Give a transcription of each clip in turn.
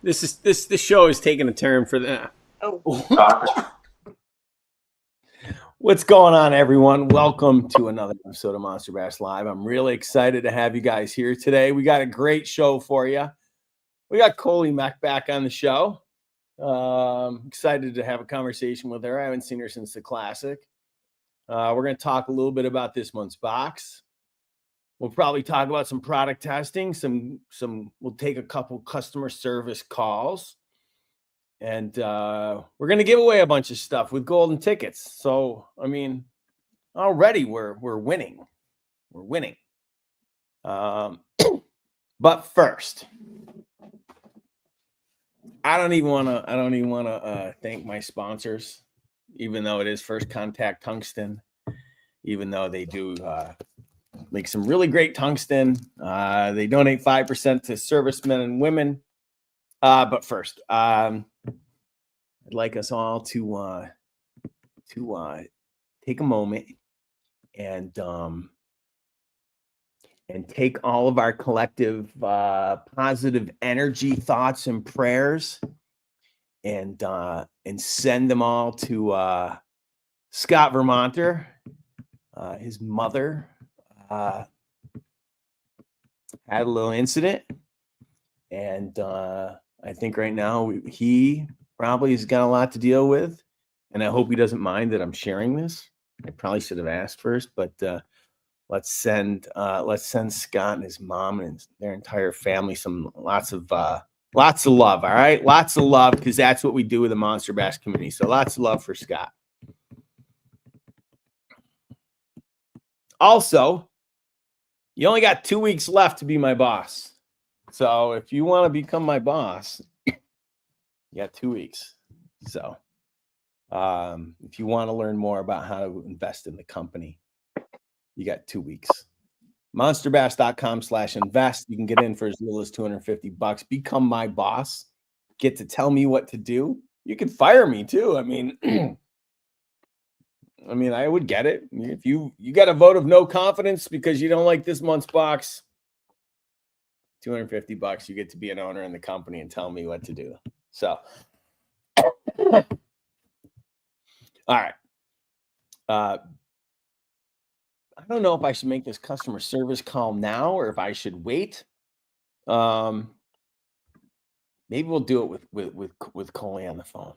This show is taking a turn for the. Oh. What's going on, everyone? Welcome to another episode of Monster Bass Live. I'm really excited to have you guys here today. We got a great show for you. We got Coley Mack back on the show. Excited to have a conversation with her. I haven't seen her since the Classic. We're going to talk a little bit about this month's box. We'll probably talk about some product testing. We'll take a couple customer service calls. And we're going to give away a bunch of stuff with golden tickets. So, I mean, already we're winning. We're winning. But first, I don't even want to thank my sponsors, even though it is First Contact Tungsten, even though they do make some really great tungsten. They donate 5% to servicemen and women. But first, I'd like us all to take a moment and take all of our collective positive energy, thoughts, and prayers, and send them all to Scott Vermonter. His mother had a little incident, and I think right now he probably has got a lot to deal with, and I hope he doesn't mind that I'm sharing this. I probably should have asked first, but let's send Scott and his mom and their entire family lots of love. All right, lots of love, because that's what we do with the Monster Bass community. So lots of love for Scott. Also, you only got 2 weeks left to be my boss. So if you want to become my boss, you got 2 weeks. So if you want to learn more about how to invest in the company, you got 2 weeks. monsterbass.com/invest. You can get in for as little as $250. Become my boss. Get to tell me what to do. You can fire me too. I mean, I would get it. If you got a vote of no confidence because you don't like this month's box, $250, you get to be an owner in the company and tell me what to do. So, all right. I don't know if I should make this customer service call now or if I should wait. Maybe we'll do it with Coley on the phone.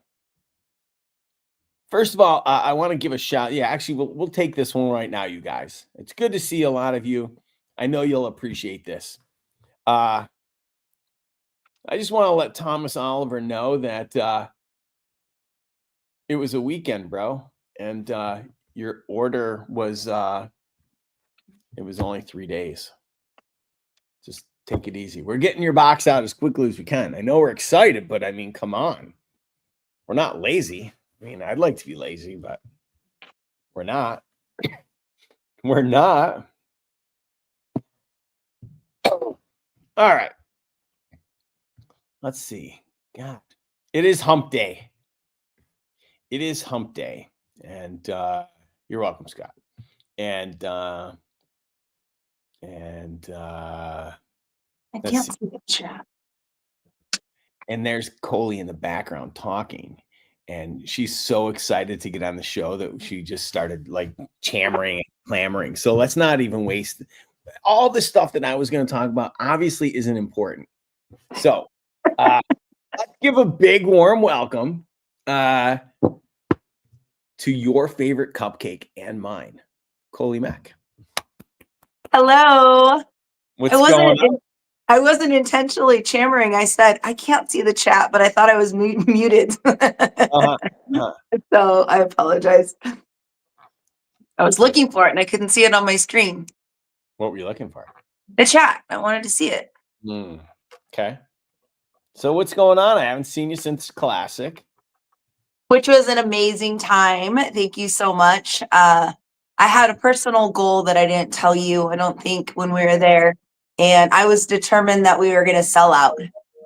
First of all, I want to give a shout. Yeah, actually, we'll take this one right now, you guys. It's good to see a lot of you. I know you'll appreciate this. I just want to let Thomas Oliver know that it was a weekend, bro, and your order was it was only 3 days. Just take it easy. We're getting your box out as quickly as we can. I know we're excited, but I mean, come on. We're not lazy. I mean, I'd like to be lazy, but we're not. We're not. All right. Let's see. God, it is hump day. It is hump day. And you're welcome, Scott. And I can't see the chat. And there's Coley in the background talking. And she's so excited to get on the show that she just started like clamoring. So let's not even waste all the stuff that I was going to talk about. Obviously isn't important. So let's give a big warm welcome to your favorite cupcake and mine, Coley Mack. Hello. What's going on? I wasn't intentionally chammering. I said, I can't see the chat, but I thought I was muted. So I apologize. I was looking for it and I couldn't see it on my screen. What were you looking for? The chat. I wanted to see it. Okay. So what's going on? I haven't seen you since Classic. Which was an amazing time. Thank you so much. I had a personal goal that I didn't tell you, I don't think, when we were there. And I was determined that we were going to sell out.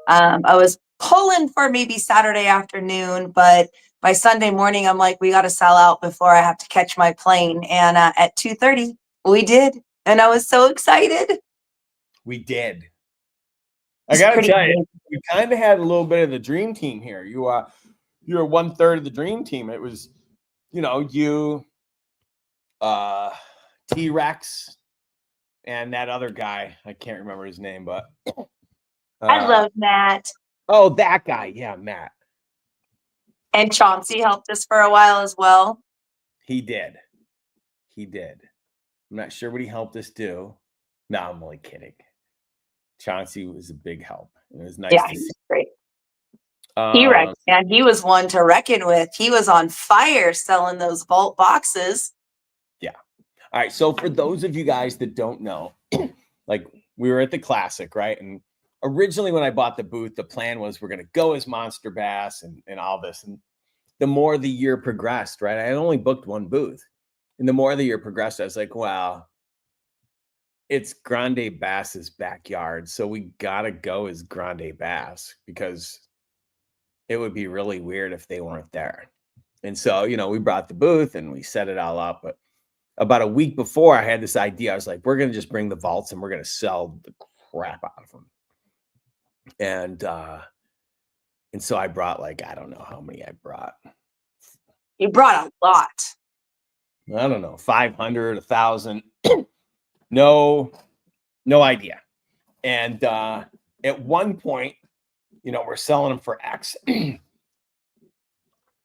I was pulling for maybe Saturday afternoon, but by Sunday morning, I'm like, we got to sell out before I have to catch my plane. And at 2:30, we did. And I was so excited. We did. I gotta tell you, we kind of had a little bit of the dream team here. You were 1/3 of the dream team. It was, you, T-Rex, and that other guy. I can't remember his name, but I love Matt. Oh, that guy. Yeah, Matt. And Chauncey helped us for a while as well. He did. I'm not sure what he helped us do. No, I'm only kidding. Chauncey was a big help. It was nice to see. Great. T-Rex, and he was one to reckon with. He was on fire selling those vault boxes. Yeah. All right. So for those of you guys that don't know, like we were at the Classic, right? And originally when I bought the booth, the plan was we're going to go as Monster Bass and all this. And the more the year progressed, right? I had only booked one booth. And the more the year progressed, I was like, wow, it's Grande Bass's backyard. So we got to go as Grande Bass because it would be really weird if they weren't there. And so, we brought the booth and we set it all up. But about a week before I had this idea, I was like, we're going to just bring the vaults and we're going to sell the crap out of them. And so I brought I don't know how many I brought. You brought a lot. I don't know, 500, 1,000. No idea. And at one point, we're selling them for X,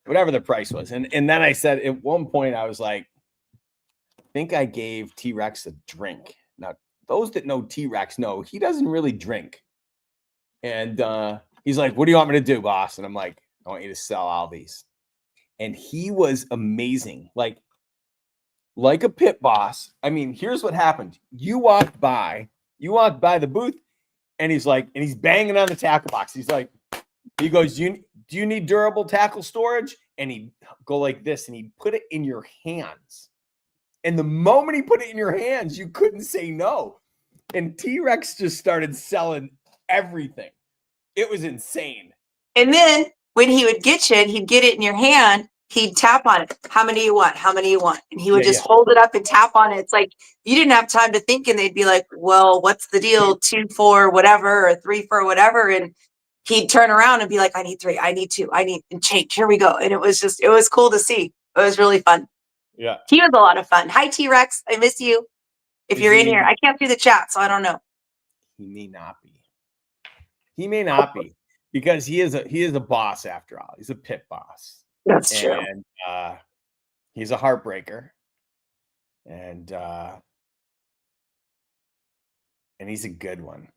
whatever the price was. And then I said at one point, I was like, I think I gave T-Rex a drink. Now, those that know T-Rex know he doesn't really drink. And he's like, what do you want me to do, boss? And I'm like, I want you to sell all these. And he was amazing. Like a pit boss. I mean, here's what happened. You walked by the booth and he's banging on the tackle box. He goes, do you need durable tackle storage? And he'd go like this and he'd put it in your hands. And the moment he put it in your hands, you couldn't say no. And T-Rex just started selling everything. It was insane. And then when he would get you and he'd get it in your hand, he'd tap on it. How many you want? How many you want? And he would just hold it up and tap on it. It's like you didn't have time to think, and they'd be like, well, what's the deal? 2 for whatever, or 3 for whatever. And he'd turn around and be like, I need 3, I need 2, I need and change. Here we go. And it was cool to see. It was really fun. Yeah. He was a lot of fun. Hi, T-Rex. I miss you. If you're in here, I can't see the chat, so I don't know. He may not be because he is a boss after all. He's a pit boss. That's true. And he's a heartbreaker. And he's a good one.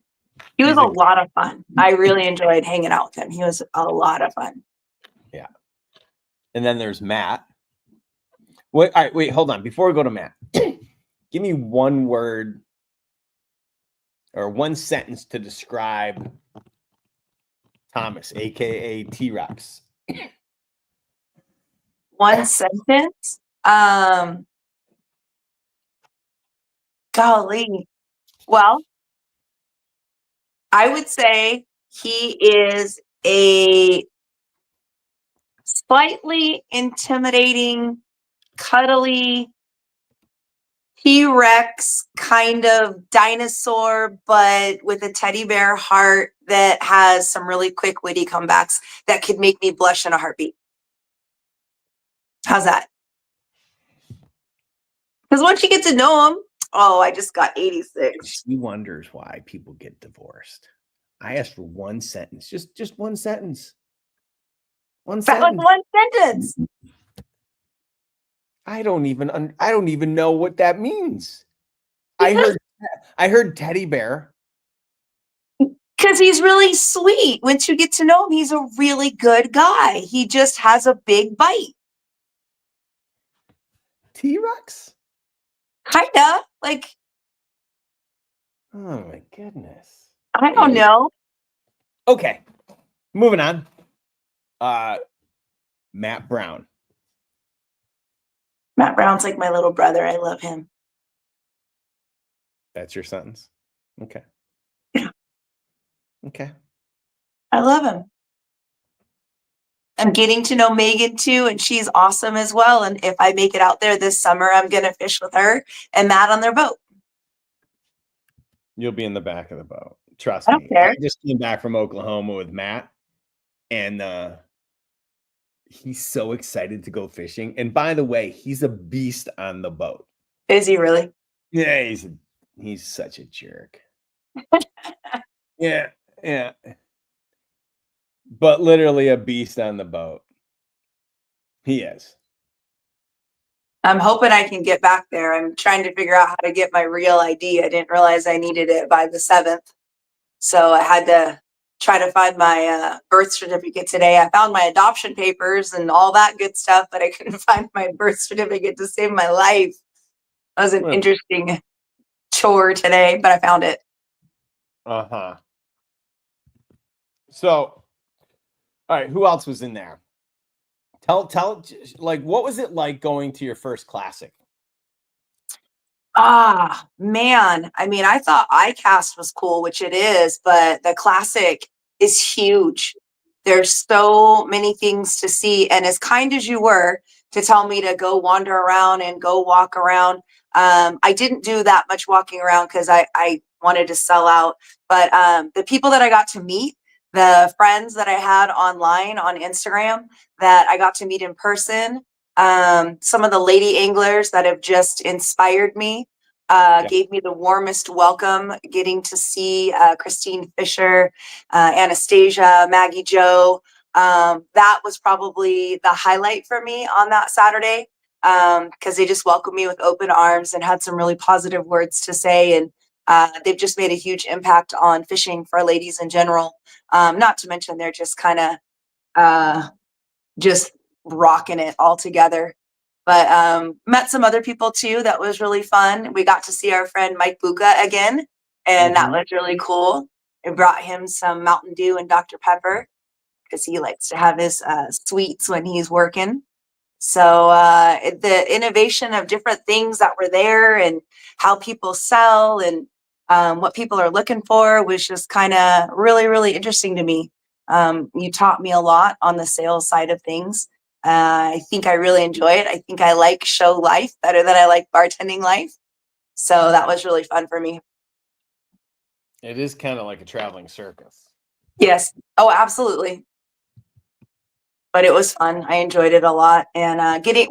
He was a lot of fun. I really enjoyed hanging out with him. He was a lot of fun. Yeah. And then there's Matt. Wait, all right, wait, hold on. Before we go to Matt, give me one word or one sentence to describe Thomas, aka T-Rex. One sentence. Golly. Well, I would say he is a slightly intimidating, cuddly T-Rex kind of dinosaur, but with a teddy bear heart that has some really quick, witty comebacks that could make me blush in a heartbeat. How's that? Because once you get to know him, I just got 86. He wonders why people get divorced. I asked for one sentence, just one sentence. One sentence. One sentence. I don't even know what that means. I heard teddy bear. Because he's really sweet. Once you get to know him, he's a really good guy. He just has a big bite. T-Rex? Kinda. Like, oh my goodness. I don't know. Okay. Moving on. Matt Brown. Matt Brown's like my little brother. I love him. That's your sentence? Okay. Yeah. Okay. I love him. I'm getting to know Megan too, and she's awesome as well. And if I make it out there this summer, I'm going to fish with her and Matt on their boat. You'll be in the back of the boat. Trust I don't me. I care. just came back from Oklahoma with Matt, and he's so excited to go fishing. And by the way, he's a beast on the boat. Is he really? Yeah, he's such a jerk. Yeah, yeah. But literally a beast on the boat. He is. I'm hoping I can get back there. I'm trying to figure out how to get my real ID. I didn't realize I needed it by the 7th. So I had to try to find my birth certificate today. I found my adoption papers and all that good stuff, but I couldn't find my birth certificate to save my life. That was an Well, interesting chore today, but I found it. uh-huh. So, all right, who else was in there? Tell like what was it like going to your first classic? Ah, man. I mean, I thought iCast was cool, which it is, but the classic is huge. There's so many things to see. And as kind as you were to tell me to go wander around and go walk around, I didn't do that much walking around because I wanted to sell out. But the people that I got to meet, the friends that I had online on Instagram that I got to meet in person, some of the lady anglers that have just inspired me, Yeah. gave me the warmest welcome, getting to see Christine Fisher, Anastasia, Maggie Joe. That was probably the highlight for me on that Saturday, because they just welcomed me with open arms and had some really positive words to say. And they've just made a huge impact on fishing for ladies in general. Not to mention they're just kind of just rocking it all together. But met some other people too. That was really fun. We got to see our friend Mike Buka again, and that was really cool. I brought him some Mountain Dew and Dr. Pepper because he likes to have his sweets when he's working. So the innovation of different things that were there and how people sell and what people are looking for was just kind of really, really interesting to me. You taught me a lot on the sales side of things. I think I really enjoy it. I think I like show life better than I like bartending life. So that was really fun for me. It is kind of like a traveling circus. Yes. Oh, absolutely. But it was fun. I enjoyed it a lot. And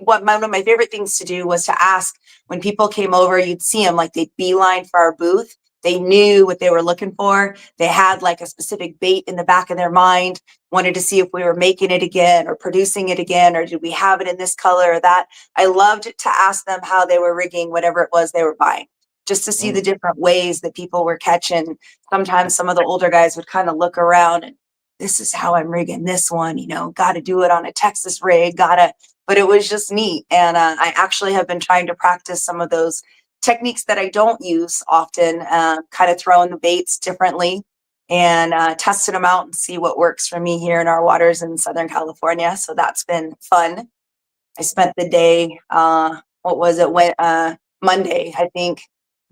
one of my favorite things to do was to ask when people came over, you'd see them like they'd beeline for our booth. They knew what they were looking for. They had like a specific bait in the back of their mind, wanted to see if we were making it again or producing it again, or did we have it in this color or that. I loved to ask them how they were rigging whatever it was they were buying, just to see the different ways that people were catching. Sometimes some of the older guys would kind of look around and this is how I'm rigging this one, got to do it on a Texas rig, but it was just neat. And I actually have been trying to practice some of those techniques that I don't use often, kind of throwing the baits differently and testing them out and see what works for me here in our waters in Southern California. So that's been fun. I spent the day, Monday, I think,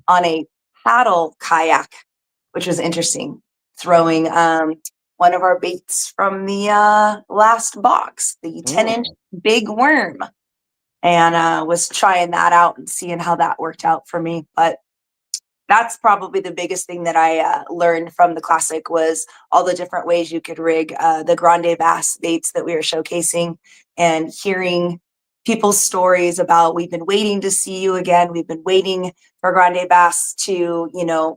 on a paddle kayak, which was interesting, throwing one of our baits from the last box, the 10-inch big worm, and was trying that out and seeing how that worked out for me. But that's probably the biggest thing that I learned from the classic was all the different ways you could rig the grande bass baits that we were showcasing, and hearing people's stories about, we've been waiting to see you again. We've been waiting for grande bass to,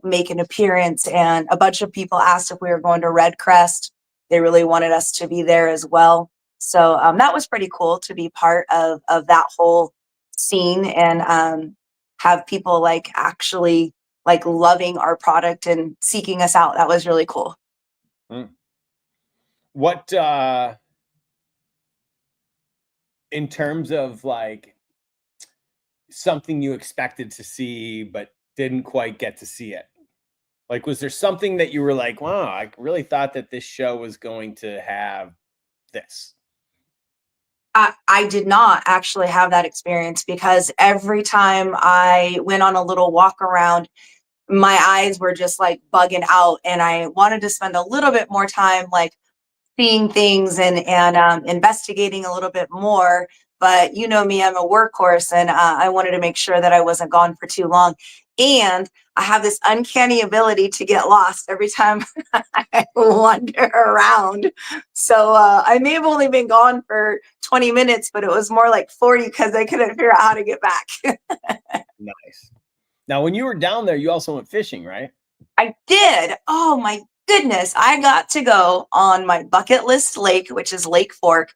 make an appearance. And a bunch of people asked if we were going to Red Crest. They really wanted us to be there as well. So that was pretty cool to be part of that whole scene and have people like actually like loving our product and seeking us out. That was really cool. What in terms of like something you expected to see but didn't quite get to see it? Like, was there something that you were like, wow, I really thought that this show was going to have this? I did not actually have that experience because every time I went on a little walk around, my eyes were just like bugging out, and I wanted to spend a little bit more time like seeing things and investigating a little bit more. But you know me, I'm a workhorse, and I wanted to make sure that I wasn't gone for too long. And I have this uncanny ability to get lost every time I wander around. So I may have only been gone for 20 minutes, but it was more like 40 because I couldn't figure out how to get back. Nice. Now, when you were down there, you also went fishing, right? I did. Oh my goodness. I got to go on my bucket list lake, which is Lake Fork.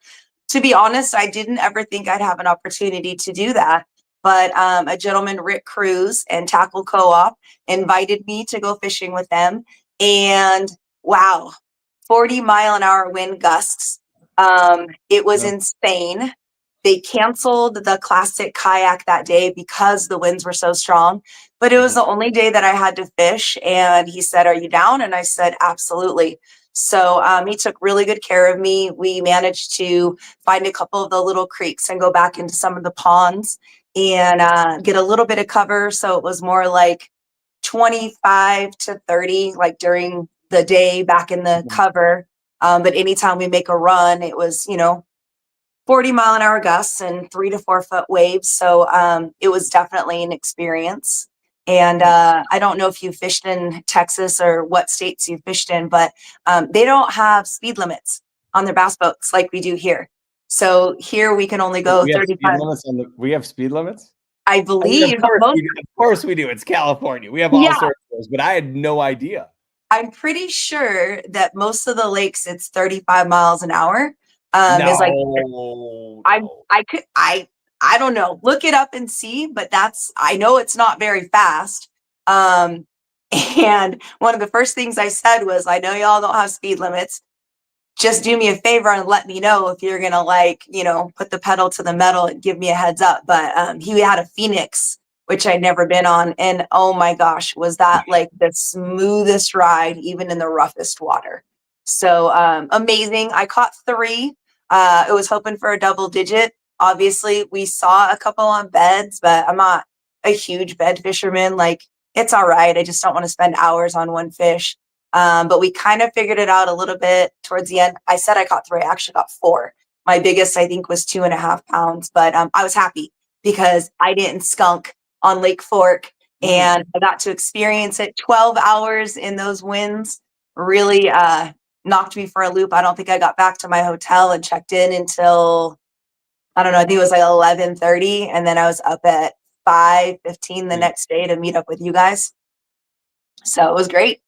To be honest, I didn't ever think I'd have an opportunity to do that. But a gentleman, Rick Cruz and Tackle Co-op, invited me to go fishing with them. And wow, 40-mile-an-hour wind gusts. It was insane. They canceled the classic kayak that day because the winds were so strong. But it was the only day that I had to fish. And he said, "Are you down?" And I said, "Absolutely." So he took really good care of me. We managed to find a couple of the little creeks and go back into some of the ponds and get a little bit of cover. So it was more like 25 to 30, like during the day back in the cover. But anytime we make a run, it was, 40-mile-an-hour gusts and 3 to 4 foot waves. So it was definitely an experience. And I don't know if you fished in Texas or what states you fished in, but they don't have speed limits on their bass boats like we do here. So here we can only go We have 35. speed limits we have speed limits? I I mean, believe of course we do. It's California. We have all sorts of those, but I had no idea. I'm pretty sure that most of the lakes, it's 35 miles an hour. Is like I don't know. Look it up and see, but I know it's not very fast. And one of the first things I said was, "I know y'all don't have speed limits. Just do me a favor and let me know if you're gonna put the pedal to the metal and give me a heads up." But he had a Phoenix, which I'd never been on, and oh my gosh, was that like the smoothest ride, even in the roughest water. So amazing. I caught 3. I was hoping for a double digit. Obviously, we saw a couple on beds, but I'm not a huge bed fisherman. Like, it's all right. I just don't want to spend hours on one fish. But we kind of figured it out a little bit towards the end. I said I caught 3. I actually got 4. My biggest, I think, was 2.5 pounds. But I was happy because I didn't skunk on Lake Fork, and I got to experience it. 12 hours in those winds really knocked me for a loop. I don't think I got back to my hotel and checked in until, I don't know, I think it was like 11:30, and then I was up at 5:15 the next day to meet up with you guys. So it was great.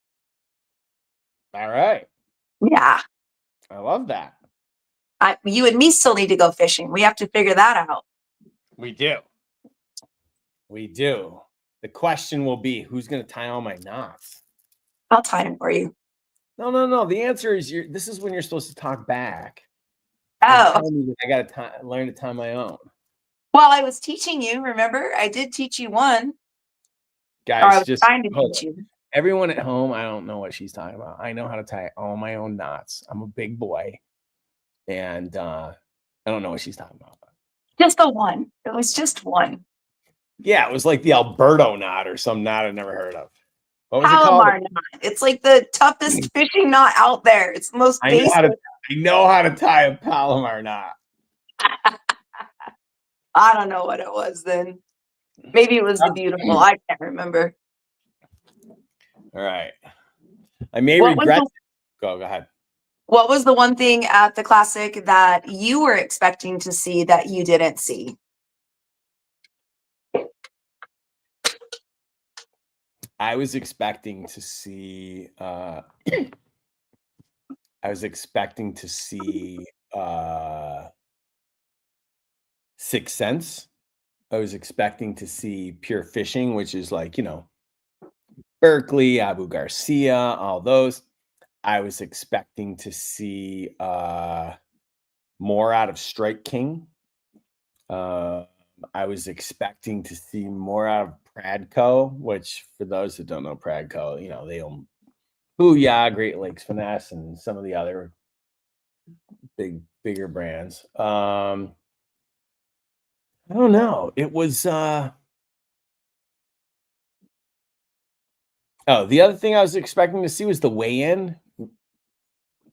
All right. Yeah. I love that. You and me still need to go fishing. We have to figure that out. We do. We do. The question will be, who's going to tie all my knots? I'll tie them for you. No. The answer is this is when you're supposed to talk back. Oh. I got to learn to tie my own. Well, I was teaching you. Remember, I did teach you one. Guys, or I was trying to teach you. Everyone at home, I don't know what she's talking about. I know how to tie all my own knots. I'm a big boy, and I don't know what she's talking about. Just the one. It was just one. Yeah, it was like the Alberto knot or some knot I've never heard of. What was Palomar it called? knot. It's like the toughest fishing knot out there. It's the most basic. I know how to tie a Palomar knot. I don't know what it was then. Maybe it was the beautiful. I can't remember. All right. I may regret it. Go ahead. What was the one thing at the Classic that you were expecting to see that you didn't see? I was expecting to see Sixth Sense. I was expecting to see Pure Fishing, which is like, Berkeley, Abu Garcia, all those. I was expecting to see more out of Strike King. I was expecting to see more out of Pradco, which for those that don't know Pradco, they own Booyah, Great Lakes Finesse, and some of the other bigger brands. I don't know. It was the other thing I was expecting to see was the weigh-in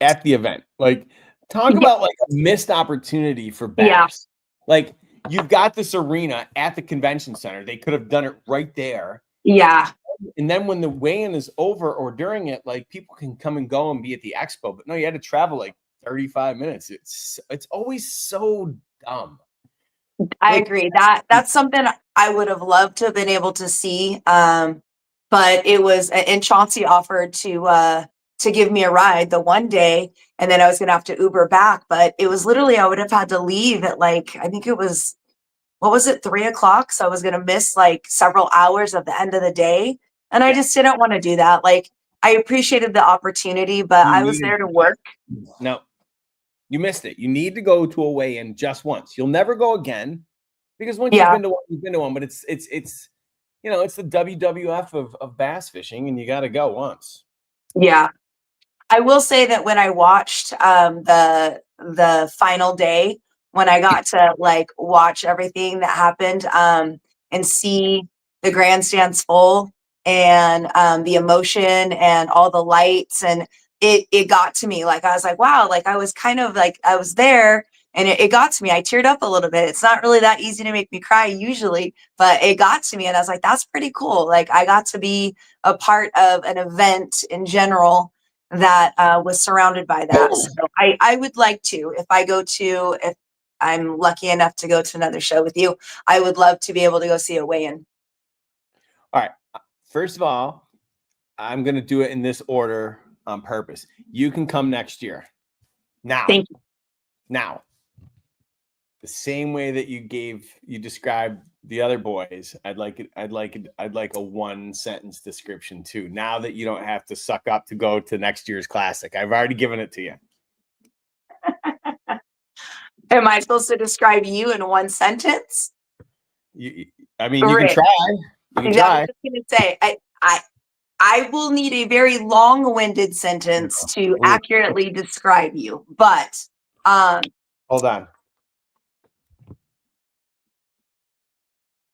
at the event. Like, talk about like a missed opportunity for bass. Yeah. Like, you've got this arena at the convention center. They could have done it right there. Yeah. And then when the weigh-in is over or during it, like people can come and go and be at the expo. But no, you had to travel like 35 minutes. It's always so dumb. I Like, agree. That's something I would have loved to have been able to see. But it was, and Chauncey offered to give me a ride the one day, and then I was gonna have to Uber back. But it was literally I would have had to leave at like, I think it was, what was it, 3 o'clock? So I was gonna miss like several hours of the end of the day. And I yeah, just didn't want to do that. Like I appreciated the opportunity, but you I was needed there to work. no, you missed it. You need to go to a weigh-in just once. You'll never go again because once Yeah. you've been to one. But it's you know, it's the WWF of bass fishing, and you got to go once. Yeah. I will say that when I watched the final day, when I got to like watch everything that happened, and see the grandstands full, and the emotion and all the lights, and it got to me. Like I was like, wow, like I was kind of like I was there, and it got to me. I teared up a little bit. It's not really that easy to make me cry usually, but it got to me, and I was like, that's pretty cool. Like I got to be a part of an event in general that was surrounded by that. So I would like to, if I'm lucky enough to go to another show with you, I would love to be able to go see a weigh-in. All right. First of all, I'm going to do it in this order on purpose. You can come next year. Thank you. Now, the same way that you described the other boys, I'd like a one sentence description too. Now that you don't have to suck up to go to next year's classic, I've already given it to you. Am I supposed to describe you in one sentence? I mean, you can Rick, try. You can I was try. just gonna say, I will need a very long-winded sentence to Ooh, accurately describe you, but hold on,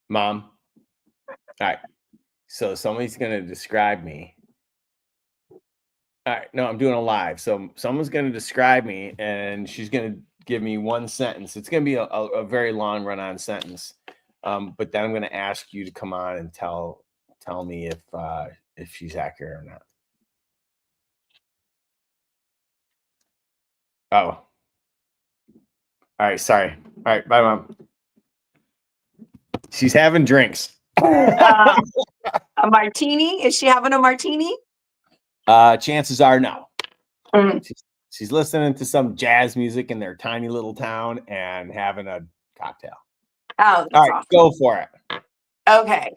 Mom. All right. So somebody's going to describe me. All right. No, I'm doing a live. So someone's going to describe me, and she's going to give me one sentence. It's going to be a very long run-on sentence. But then I'm going to ask you to come on and tell me if she's accurate or not. Oh. All right. Sorry. All right. Bye, Mom. She's having drinks. a martini. Is she having a martini? Chances are no. Mm. She's listening to some jazz music in their tiny little town and having a cocktail. Oh, that's All right, awesome. go for it. Okay.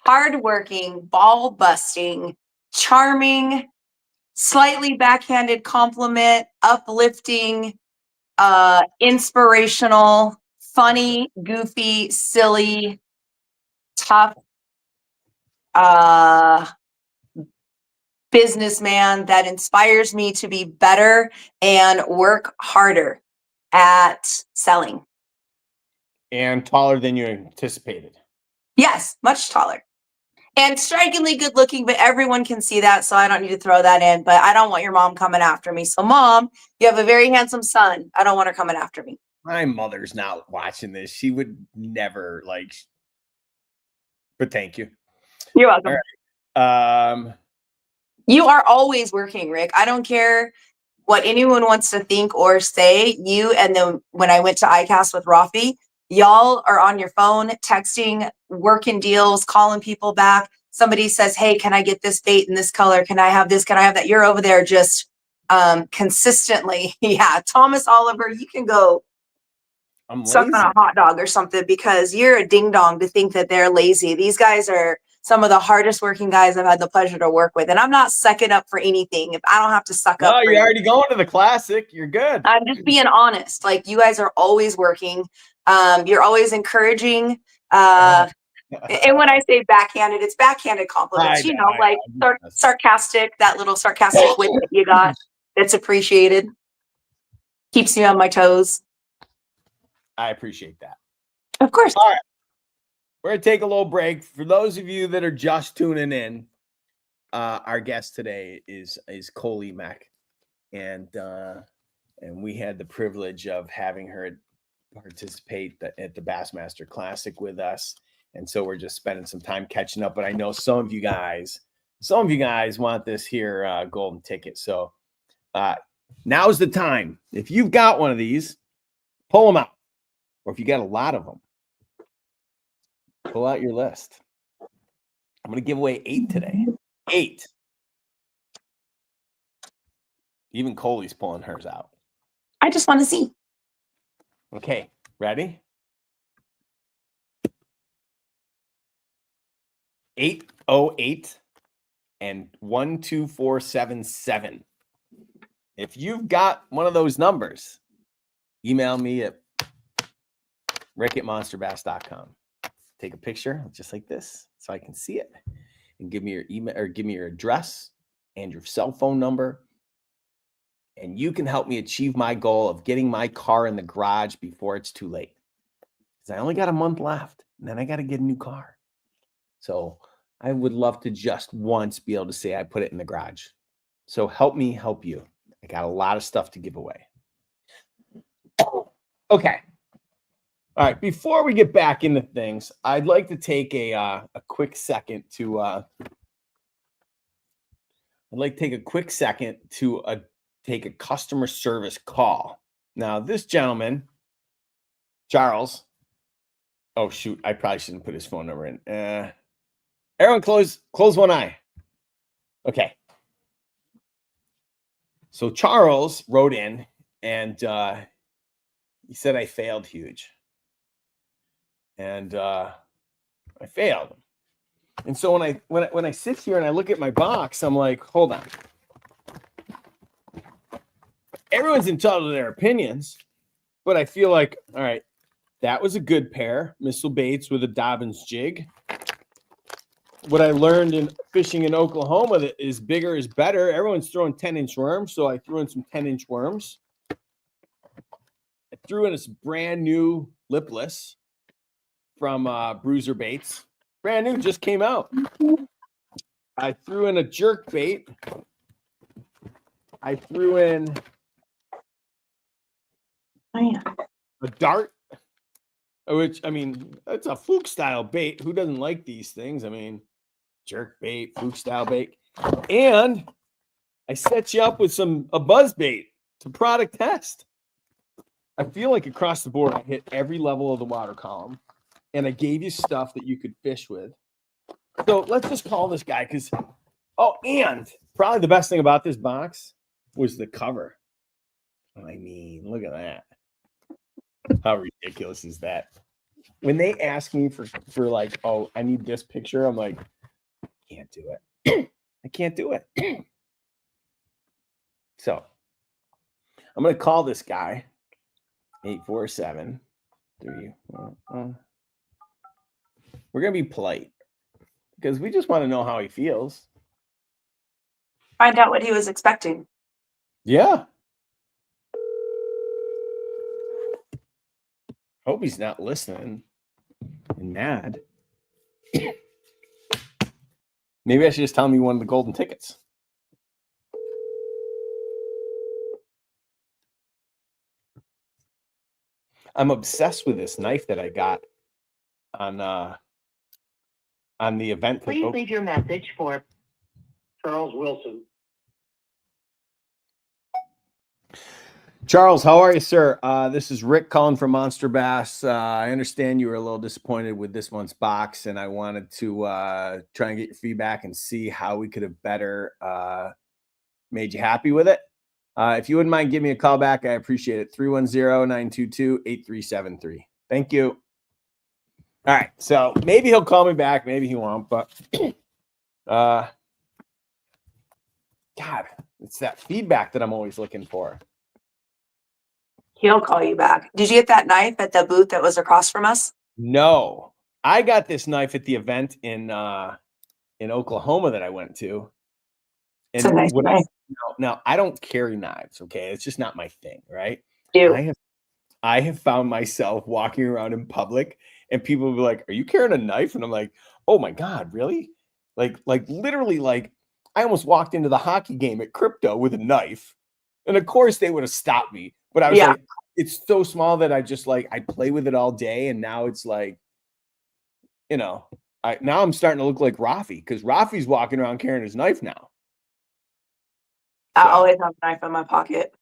Hardworking, ball busting, charming, slightly backhanded compliment, uplifting, inspirational, funny, goofy, silly, tough, uh, businessman that inspires me to be better and work harder at selling. And taller than you anticipated. Yes, much taller. And strikingly good looking, but everyone can see that, so I don't need to throw that in. But I don't want your mom coming after me. So, Mom, you have a very handsome son. I don't want her coming after me. My mother's not watching this. She would never like. But thank you. You're welcome. All right. You are always working, Rick. I don't care what anyone wants to think or say. You and then when I went to ICAST with Rafi, y'all are on your phone, texting, working deals, calling people back. Somebody says, hey, can I get this bait in this color? Can I have this? Can I have that? You're over there just consistently. Yeah. Thomas Oliver, you can go suck on a hot dog or something because you're a ding dong to think that they're lazy. These guys are some of the hardest working guys I've had the pleasure to work with. And I'm not sucking up for anything. If I don't have to suck up. No, you're already going to the classic. You're good. I'm just being honest. Like you guys are always working. You're always encouraging. And when I say backhanded, it's backhanded compliments, you know, like sarcastic, that little sarcastic wit that you got. That's appreciated. Keeps me on my toes. I appreciate that. Of course. All right. We're going to take a little break. For those of you that are just tuning in, our guest today is Coley Mack. And we had the privilege of having her participate at the Bassmaster Classic with us. And so we're just spending some time catching up. But I know some of you guys want this here golden ticket. So now's the time. If you've got one of these, pull them out. Or if you got a lot of them, pull out your list. I'm going to give away 8 today. 8. Even Coley's pulling hers out. I just want to see. Okay, ready? 808 and 12477. If you've got one of those numbers, email me at rick@monsterbass.com. Take a picture just like this so I can see it, and give me your email or give me your address and your cell phone number. And you can help me achieve my goal of getting my car in the garage before it's too late. Because I only got a month left, and then I got to get a new car. So I would love to just once be able to say I put it in the garage. So help me help you. I got a lot of stuff to give away. Okay. All right. Before we get back into things, I'd like to take a quick second to take a customer service call. Now, this gentleman, Charles. Oh shoot! I probably shouldn't put his phone number in. Everyone, close one eye. Okay. So Charles wrote in, and he said I failed huge, and I failed. And so when I sit here and I look at my box, I'm like, hold on. Everyone's entitled to their opinions, but I feel like, all right, that was a good pair, missile baits with a Dobbins jig. What I learned in fishing in Oklahoma, that is bigger is better. Everyone's throwing 10-inch worms, so I threw in some 10-inch worms. I threw in this brand new lipless from Bruiser Baits. Brand new, just came out. I threw in a jerk bait. I threw in a dart, which, I mean, it's a fluke style bait. Who doesn't like these things? I mean, jerk bait, fluke style bait. And I set you up with a buzz bait to product test. I feel like across the board, I hit every level of the water column, and I gave you stuff that you could fish with. So let's just call this guy because, and probably the best thing about this box was the cover. I mean, look at that. How ridiculous is that? When they ask me for like, oh, I need this picture, I'm like, can't do it. I can't do it. So I'm going to call this guy 847-3. We're going to be polite because we just want to know how he feels. Find out what he was expecting. Yeah. Hope he's not listening and mad. Maybe I should just tell him he won the golden tickets. I'm obsessed with this knife that I got on the event. Please leave your message for Charles Wilson. Charles, how are you, sir? This is Rick calling from Monster Bass. I understand you were a little disappointed with this month's box, and I wanted to try and get your feedback and see how we could have better made you happy with it. If you wouldn't mind giving me a call back, I appreciate it. 310-922-8373. Thank you. All right, so maybe he'll call me back, maybe he won't, but God, it's that feedback that I'm always looking for. He'll call you back. Did you get that knife at the booth that was across from us? No, I got this knife at the event in Oklahoma that I went to. And it's a nice knife. Now, I don't carry knives, okay? It's just not my thing, right? Ew. I have found myself walking around in public and people will be like, "Are you carrying a knife?" And I'm like, "Oh my God, really?" Like literally, like I almost walked into the hockey game at Crypto with a knife. And of course they would have stopped me. But I was like, it's so small that I just like, I play with it all day. And now it's like, now I'm starting to look like Rafi because Rafi's walking around carrying his knife now. I So, always have a knife in my pocket.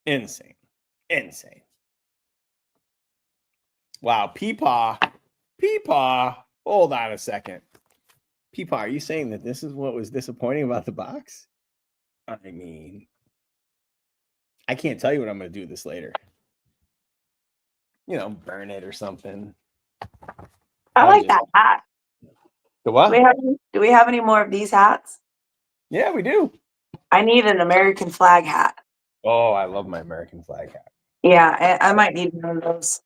insane. Wow, Peepaw. Hold on a second. Peepaw, are you saying that this is what was disappointing about the box? I mean, I can't tell you what I'm going to do with this later. Burn it or something. I like that hat. The what? Do we have any more of these hats? Yeah, we do. I need an American flag hat. Oh, I love my American flag hat. Yeah, I might need one of those.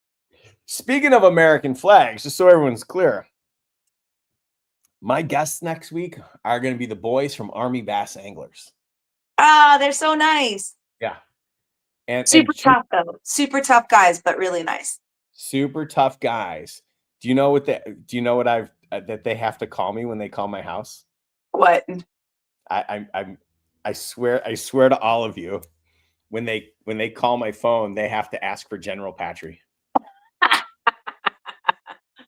Speaking of American flags, just so everyone's clear, my guests next week are going to be the boys from Army Bass Anglers. Ah, they're so nice. Yeah. And super tough, though. Super tough guys, but really nice. Super tough guys. Do you know what that they have to call me when they call my house? What? I swear to all of you, when they call my phone, they have to ask for General Patry.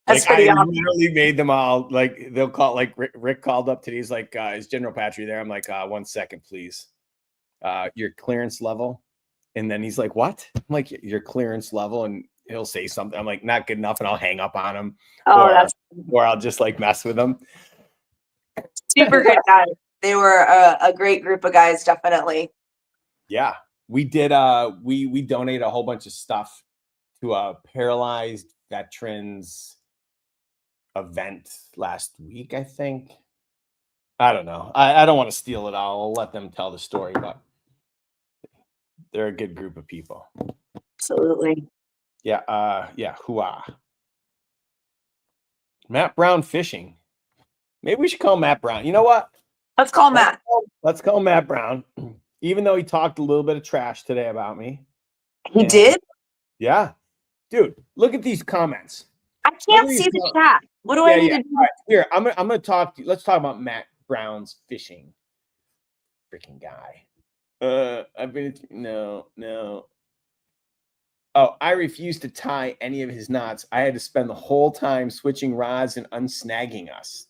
That's I awesome. literally made them all they'll call Rick called up today. He's like, is General Patry there? I'm like, 1 second, please. Your clearance level. And then he's like, what? I'm like, your clearance level, and he'll say something. I'm like, not good enough, and I'll hang up on him. Or I'll just mess with him. Super good guys. They were a great group of guys, definitely. Yeah. We did we donated a whole bunch of stuff to a paralyzed veterans event last week, I think. I don't know. I don't want to steal it all. I'll let them tell the story, but they're a good group of people. Absolutely. Yeah. Hooah. Matt Brown fishing. Maybe we should call Matt Brown. You know what? Let's call Matt. Let's call Matt Brown. Even though he talked a little bit of trash today about me. He did? Yeah. Dude, look at these comments. I can't see the chat. What do I need to do? Right, here, I'm gonna talk. Let's talk about Matt Brown's fishing. Freaking guy. No. Oh, I refused to tie any of his knots. I had to spend the whole time switching rods and unsnagging us.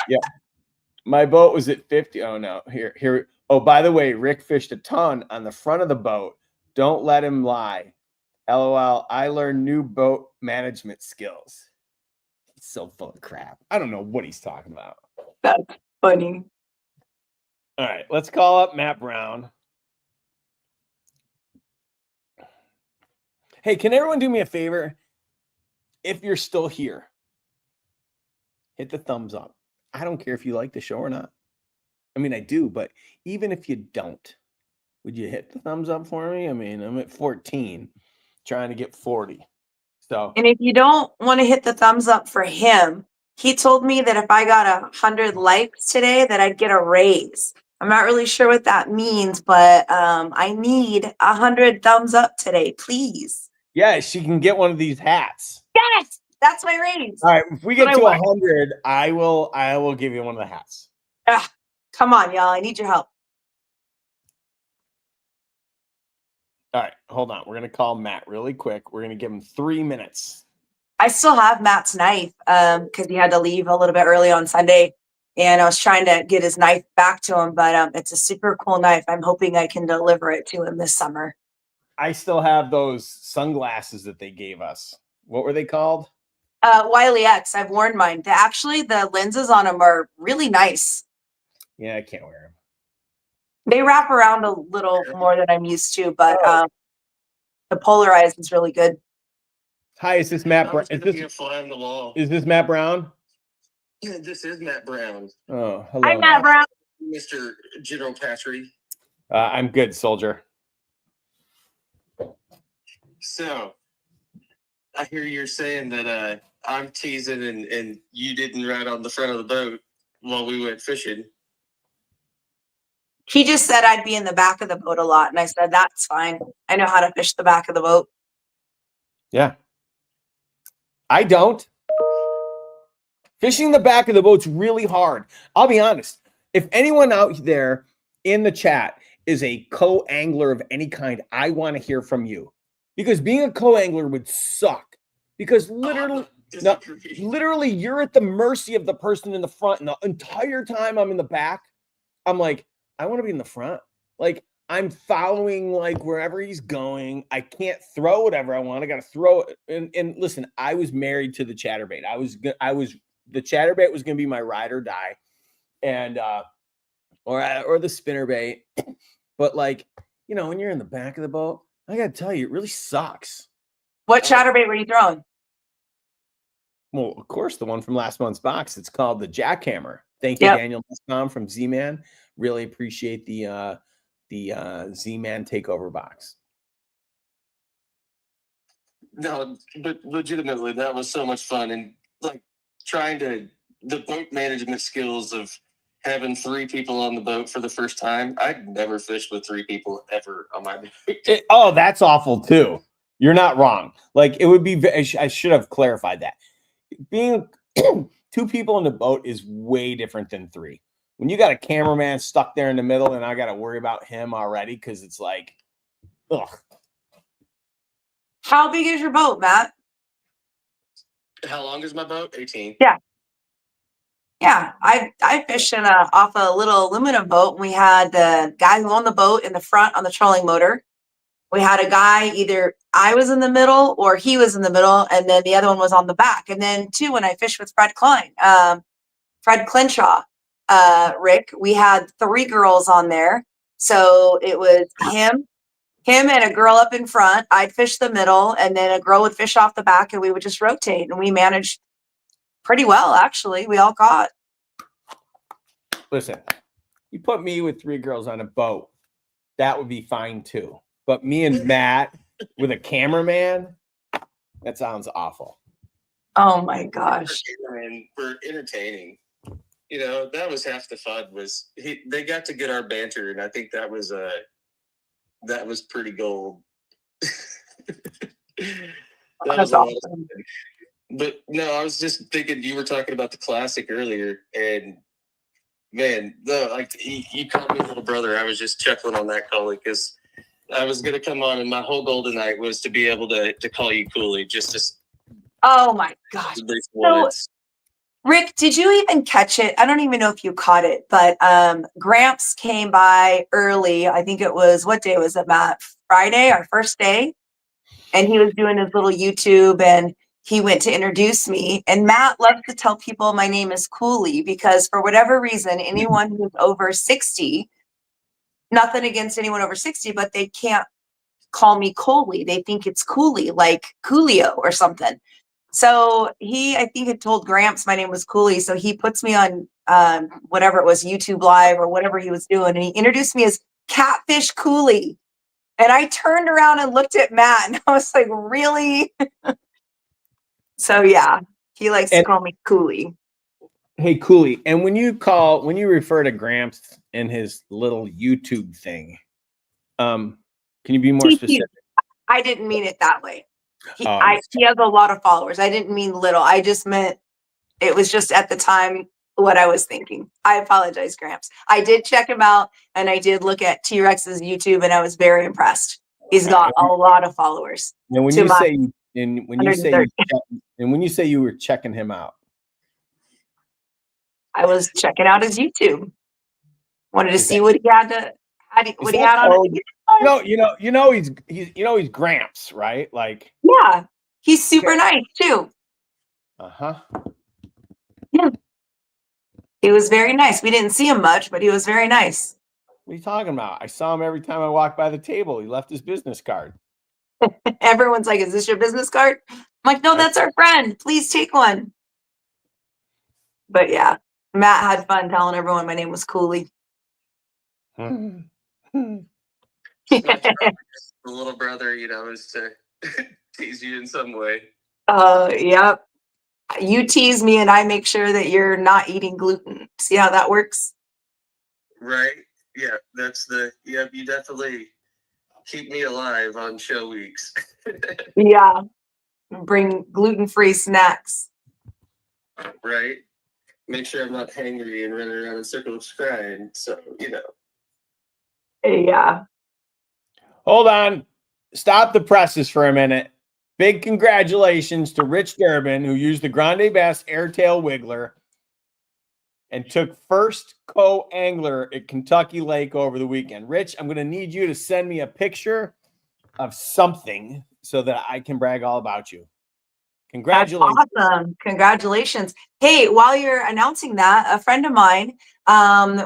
Yeah. My boat was at 50. Oh no. Here. Oh, by the way, Rick fished a ton on the front of the boat. Don't let him lie. LOL. I learned new boat management skills. He's so full of crap. I don't know what he's talking about. That's funny. All right, let's call up Matt Brown. Hey, can everyone do me a favor? If you're still here, hit the thumbs up. I don't care if you like the show or not. I mean, I do, but even if you don't, would you hit the thumbs up for me? I mean, I'm at 14, trying to get 40. So, and if you don't want to hit the thumbs up for him, he told me that if I got 100 likes today, that I'd get a raise. I'm not really sure what that means, but I need 100 thumbs up today, please. Yeah, she can get one of these hats. Yes, that's my raise. All right, if we get to 100, I will give you one of the hats. Come on, y'all. I need your help. All right, hold on. We're going to call Matt really quick. We're going to give him 3 minutes. I still have Matt's knife because he had to leave a little bit early on Sunday, and I was trying to get his knife back to him, but it's a super cool knife. I'm hoping I can deliver it to him this summer. I still have those sunglasses that they gave us. What were they called? Wiley X. I've worn mine. The lenses on them are really nice. Yeah, I can't wear them. They wrap around a little more than I'm used to, but the polarized is really good. Hi, is this Matt Brown? Is this Matt Brown? Yeah, this is Matt Brown. Oh, hello. I'm Matt Brown. Mr. General Patry. I'm good, soldier. So, I hear you're saying that I'm teasing and you didn't ride on the front of the boat while we went fishing. He just said I'd be in the back of the boat a lot, and I said, that's fine. I know how to fish the back of the boat. Yeah. I don't. Fishing the back of the boat's really hard. I'll be honest. If anyone out there in the chat is a co-angler of any kind, I want to hear from you. Because being a co-angler would suck. because literally, no, literally, you're at the mercy of the person in the front. And the entire time I'm in the back, I'm like, I want to be in the front. Like, I'm following like wherever he's going. I can't throw whatever I want. I got to throw it. And listen, I was married to the chatterbait. The chatterbait was going to be my ride or die, and or the spinnerbait. But like, you know, when you're in the back of the boat, I got to tell you, it really sucks. What chatterbait were you throwing? Well, of course, the one from last month's box. It's called the Jackhammer. Thank you, Daniel Nussbaum from Z-Man. Really appreciate the Z-Man takeover box. No, but legitimately, that was so much fun. And like the boat management skills of having 3 people on the boat for the first time. I'd never fished with 3 people ever on my boat. Oh, that's awful too. You're not wrong. Like, it would be, I should have clarified that. Being 2 people in the boat is way different than 3. When you got a cameraman stuck there in the middle and I got to worry about him already, because it's like, ugh. How big is your boat, Matt? How long is my boat? 18. Yeah. Yeah, I fished off a little aluminum boat. And we had the guy who owned the boat in the front on the trolling motor. We had a guy, either I was in the middle or he was in the middle, and then the other one was on the back. And then too, when I fished with Fred Clinshaw, Rick, we had 3 girls on there. So it was him and a girl up in front. I'd fish the middle, and then a girl would fish off the back, and we would just rotate. And we managed pretty well, actually. We all caught. Listen, you put me with 3 girls on a boat, that would be fine too. But me and Matt with a cameraman, that sounds awful. Oh my gosh. And we're entertaining. You know, that was half the fun. They got to get our banter, and I think that was pretty gold. That's awesome. But no, I was just thinking, you were talking about the classic earlier, and man, you called me little brother. I was just chuckling on that, Coley, because I was gonna come on, and my whole goal tonight was to be able to call you Cooley. Oh my gosh. So, Rick, did you even catch it? I don't even know if you caught it, but Gramps came by early. I think it was, what day was it, Matt? Friday, our first day. And he was doing his little YouTube, and he went to introduce me. And Matt loves to tell people my name is Cooley, because for whatever reason, anyone who's over 60, nothing against anyone over 60, but they can't call me Coley. They think it's Cooley, like Coolio or something. So I think, had told Gramps my name was Cooley. So he puts me on whatever it was, YouTube Live or whatever he was doing. And he introduced me as Catfish Cooley. And I turned around and looked at Matt, and I was like, really? So yeah, he likes to call me Cooley. Hey, Cooley. And when you refer to Gramps and his little YouTube thing, can you be more specific? I didn't mean it that way. He has a lot of followers. I didn't mean little. I just meant it was just at the time what I was thinking. I apologize, Gramps. I did check him out, and I did look at T-Rex's YouTube, and I was very impressed. He's got a lot of followers. And when you say you were checking him out, I was checking out his YouTube. Wanted to see what he had on it. He's Gramps, right? Like, yeah, he's super nice too. Yeah, he was very nice. We didn't see him much, but he was very nice. What are you talking about? I saw him every time I walked by the table. He left his business card. Everyone's like, "Is this your business card?" I'm like, "No, that's our friend. Please take one." But yeah, Matt had fun telling everyone my name was Cooley. The little brother, is to tease you in some way. Yep. You tease me, and I make sure that you're not eating gluten. See how that works? Right. Yeah, you definitely keep me alive on show weeks. Yeah. Bring gluten-free snacks. Right. Make sure I'm not hangry and running around in circles crying. So, Yeah. Hold on. Stop the presses for a minute. Big congratulations to Rich Durbin, who used the Grande Bass Airtail Wiggler and took first co-angler at Kentucky Lake over the weekend. Rich, I'm going to need you to send me a picture of something so that I can brag all about you. Congratulations. That's awesome. Congratulations. Hey, while you're announcing that, a friend of mine,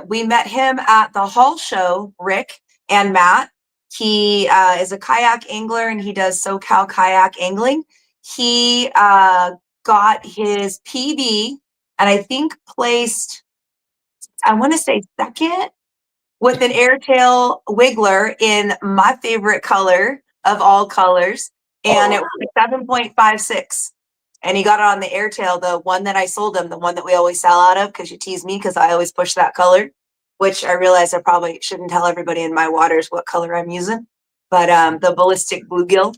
we met him at the Hall Show, Rick and Matt. He is a kayak angler and he does SoCal kayak angling. He got his PB and I think placed, I want to say second with an Airtail Wiggler in my favorite color of all colors. And it was 7.56. And he got it on the Airtail, the one that I sold him, the one that we always sell out of, because you tease me because I always push that color, which I realize I probably shouldn't tell everybody in my waters what color I'm using. But the ballistic bluegill.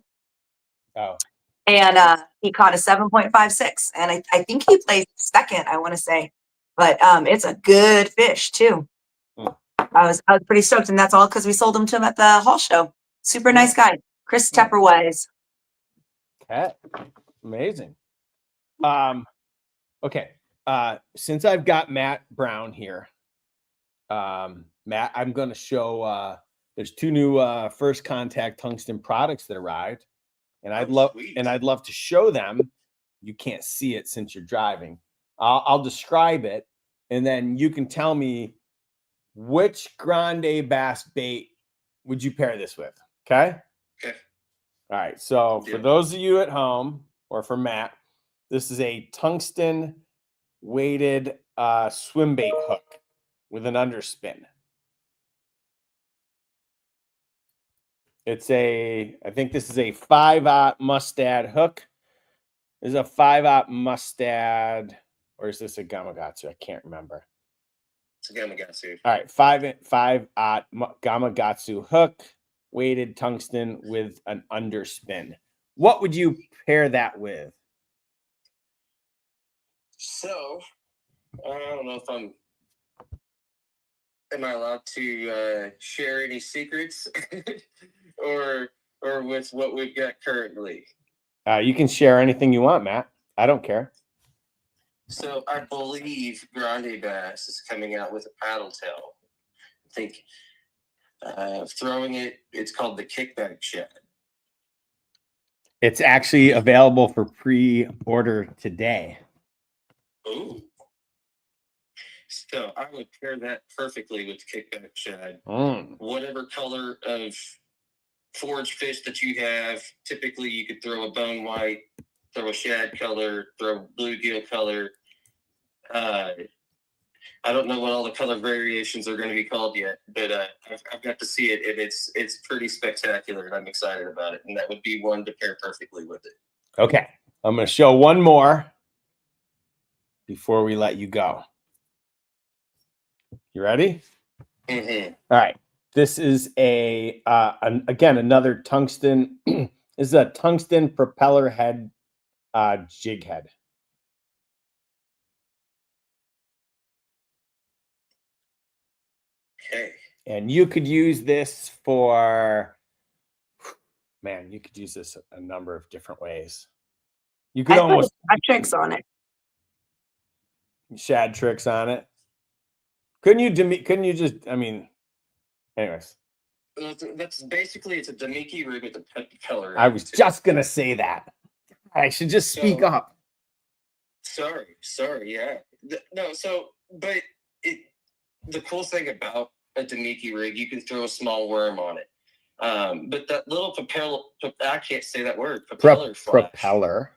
Oh. And he caught a 7.56. And I think he placed second, I want to say. But it's a good fish too. I was pretty stoked, and that's all because we sold him to him at the Hall Show. Super nice guy, Chris Tepperwise. Okay, amazing. Okay. Since I've got Matt Brown here, Matt, I'm going to show. There's 2 new First Contact tungsten products that arrived, and I'd love to show them. You can't see it since you're driving. I'll describe it, and then you can tell me which Grande Bass bait would you pair this with? Okay. Okay. All right. So for those of you at home, or for Matt, this is a tungsten weighted swim bait hook with an underspin. I think this is a 5/0 Mustad hook. This is a 5/0 Mustad, or is this a Gamakatsu? I can't remember. It's a Gamakatsu. All right, 5/0 Gamakatsu hook, weighted tungsten with an underspin. What would you pair that with? So, I don't know if am I allowed to share any secrets or with what we've got currently? You can share anything you want, Matt. I don't care. So I believe Grande Bass is coming out with a paddle tail. I think throwing it's called the Kickback Shad. It's actually available for pre-order today. Ooh. So I would pair that perfectly with Kickback Shad. Whatever color of forage fish that you have, typically you could throw a bone white, throw a shad color, throw bluegill color. I don't know what all the color variations are going to be called yet, but I've got to see it, and it's pretty spectacular, and I'm excited about it. And that would be one to pair perfectly with it. Okay, I'm going to show one more before we let you go. You ready? Mm-hmm. All right. This is again another tungsten. This is a tungsten propeller head jig head. Okay. And you could use this for, man, you could use this a number of different ways. You could almost put tricks on it. Shad tricks on it. Couldn't you just, I mean, anyways. That's basically, it's a Damiki rig with a propeller. I was just going to say that. I should just speak up. Sorry. Yeah. But the cool thing about a Damiki rig, you can throw a small worm on it. But that little propeller, I can't say that word, propeller.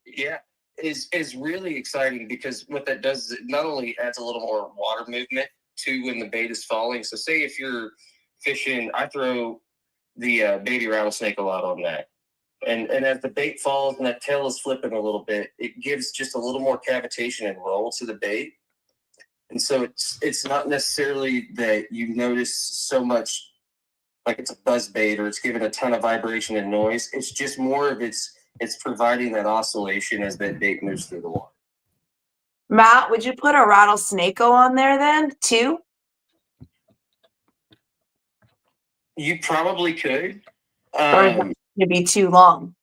Yeah, is really exciting, because what that does is it not only adds a little more water movement to when the bait is falling. So say if you're fishing, I throw the baby rattlesnake a lot on that. And as the bait falls and that tail is flipping a little bit, it gives just a little more cavitation and roll to the bait. And so it's not necessarily that you notice so much like it's a buzz bait or it's giving a ton of vibration and noise. It's just more of it's providing that oscillation as that bait moves through the water. Matt, would you put a rattlesnake-o on there then too? You probably could. Or is it going to be too long?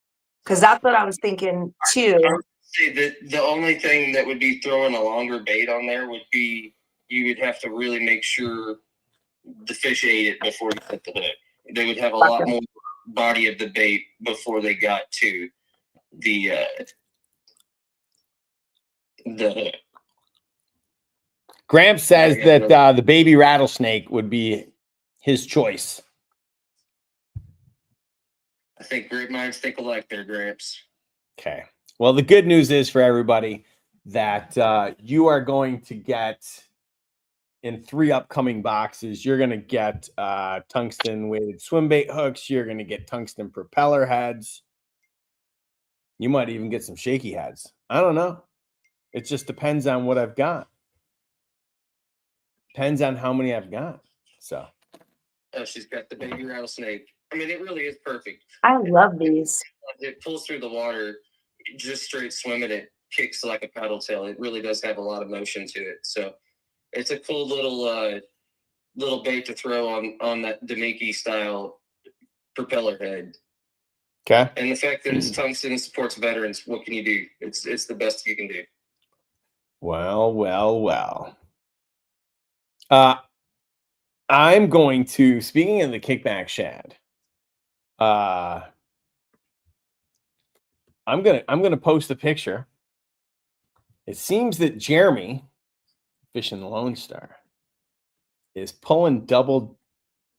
Because that's what I was thinking too. I would say that the only thing that would be throwing a longer bait on there would be you would have to really make sure the fish ate it before you hit the hook. They would have a lot more body of the bait before they got to the hook. Gramps says that the baby rattlesnake would be his choice. I think great minds think alike there, Gramps. Okay. Well, the good news is for everybody that you are going to get in 3 upcoming boxes. You're going to get tungsten weighted swim bait hooks. You're going to get tungsten propeller heads. You might even get some shaky heads. I don't know. It just depends on what I've got. Depends on how many I've got. So. She's got the baby rattlesnake. I mean, it really is perfect. I love these. It pulls through the water, just straight swimming. It kicks like a paddle tail. It really does have a lot of motion to it. So it's a cool little bait to throw on that Demiki style propeller head. Okay. And the fact that it's tungsten and supports veterans, what can you do? It's the best you can do. Well. I'm going to, speaking of the kickback shad, I'm gonna post a picture. It seems that Jeremy, fishing the Lone Star, is pulling double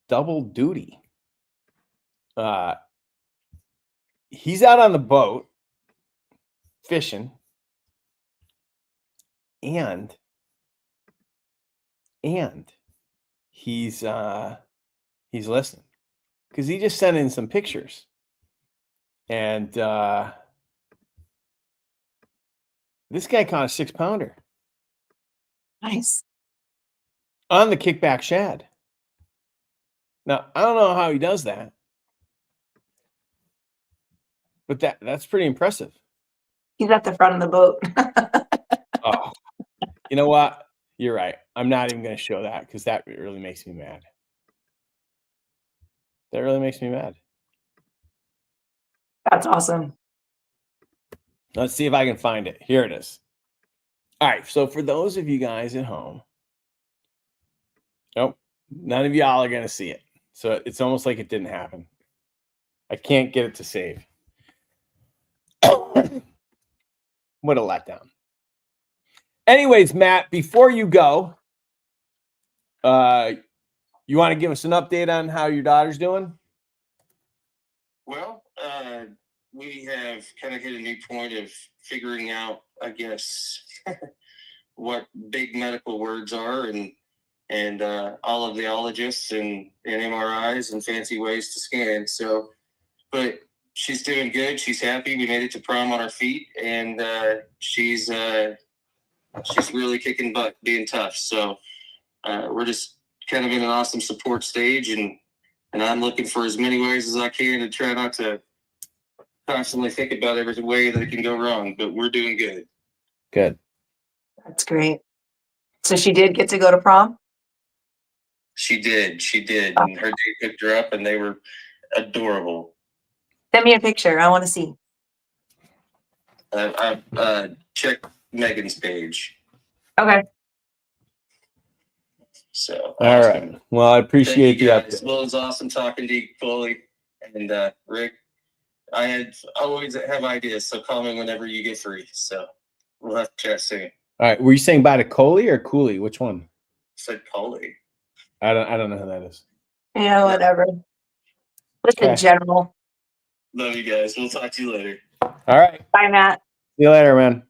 duty. He's out on the boat fishing, and he's listening because he just sent in some pictures, and this guy caught a 6-pounder. Nice. On the kickback shad. Now, I don't know how he does that, but that's pretty impressive. He's at the front of the boat. Oh, you know what? You're right. I'm not even going to show that because that really makes me mad. That really makes me mad. That's awesome. Let's see if I can find it. Here it is. All right. So for those of you guys at home, nope, none of y'all are going to see it. So it's almost like it didn't happen. I can't get it to save. What a letdown. Anyways, Matt, before you go, you want to give us an update on how your daughter's doing? Well, we have kind of hit a new point of figuring out, I guess, what big medical words are and all of the ologists and MRIs and fancy ways to scan. So, but she's doing good. She's happy. We made it to prom on our feet, and she's really kicking butt, being tough. So we're just kind of in an awesome support stage, and I'm looking for as many ways as I can to try not to constantly think about every way that it can go wrong. But we're doing good. Good. That's great. So she did get to go to prom? She did. And her date picked her up, and they were adorable. Send me a picture. I want to see. I checked Megan's page. Okay. So all right. Well, I appreciate the update. Well, it was awesome talking to you, Coley and Rick. I always have ideas, so call me whenever you get free. So we'll have to chat soon. All right. Were you saying bye to Coley or Cooley? Which one? I said Coley. I don't know who that is. Yeah, whatever. Just in general. Love you guys. We'll talk to you later. All right. Bye, Matt. See you later, man.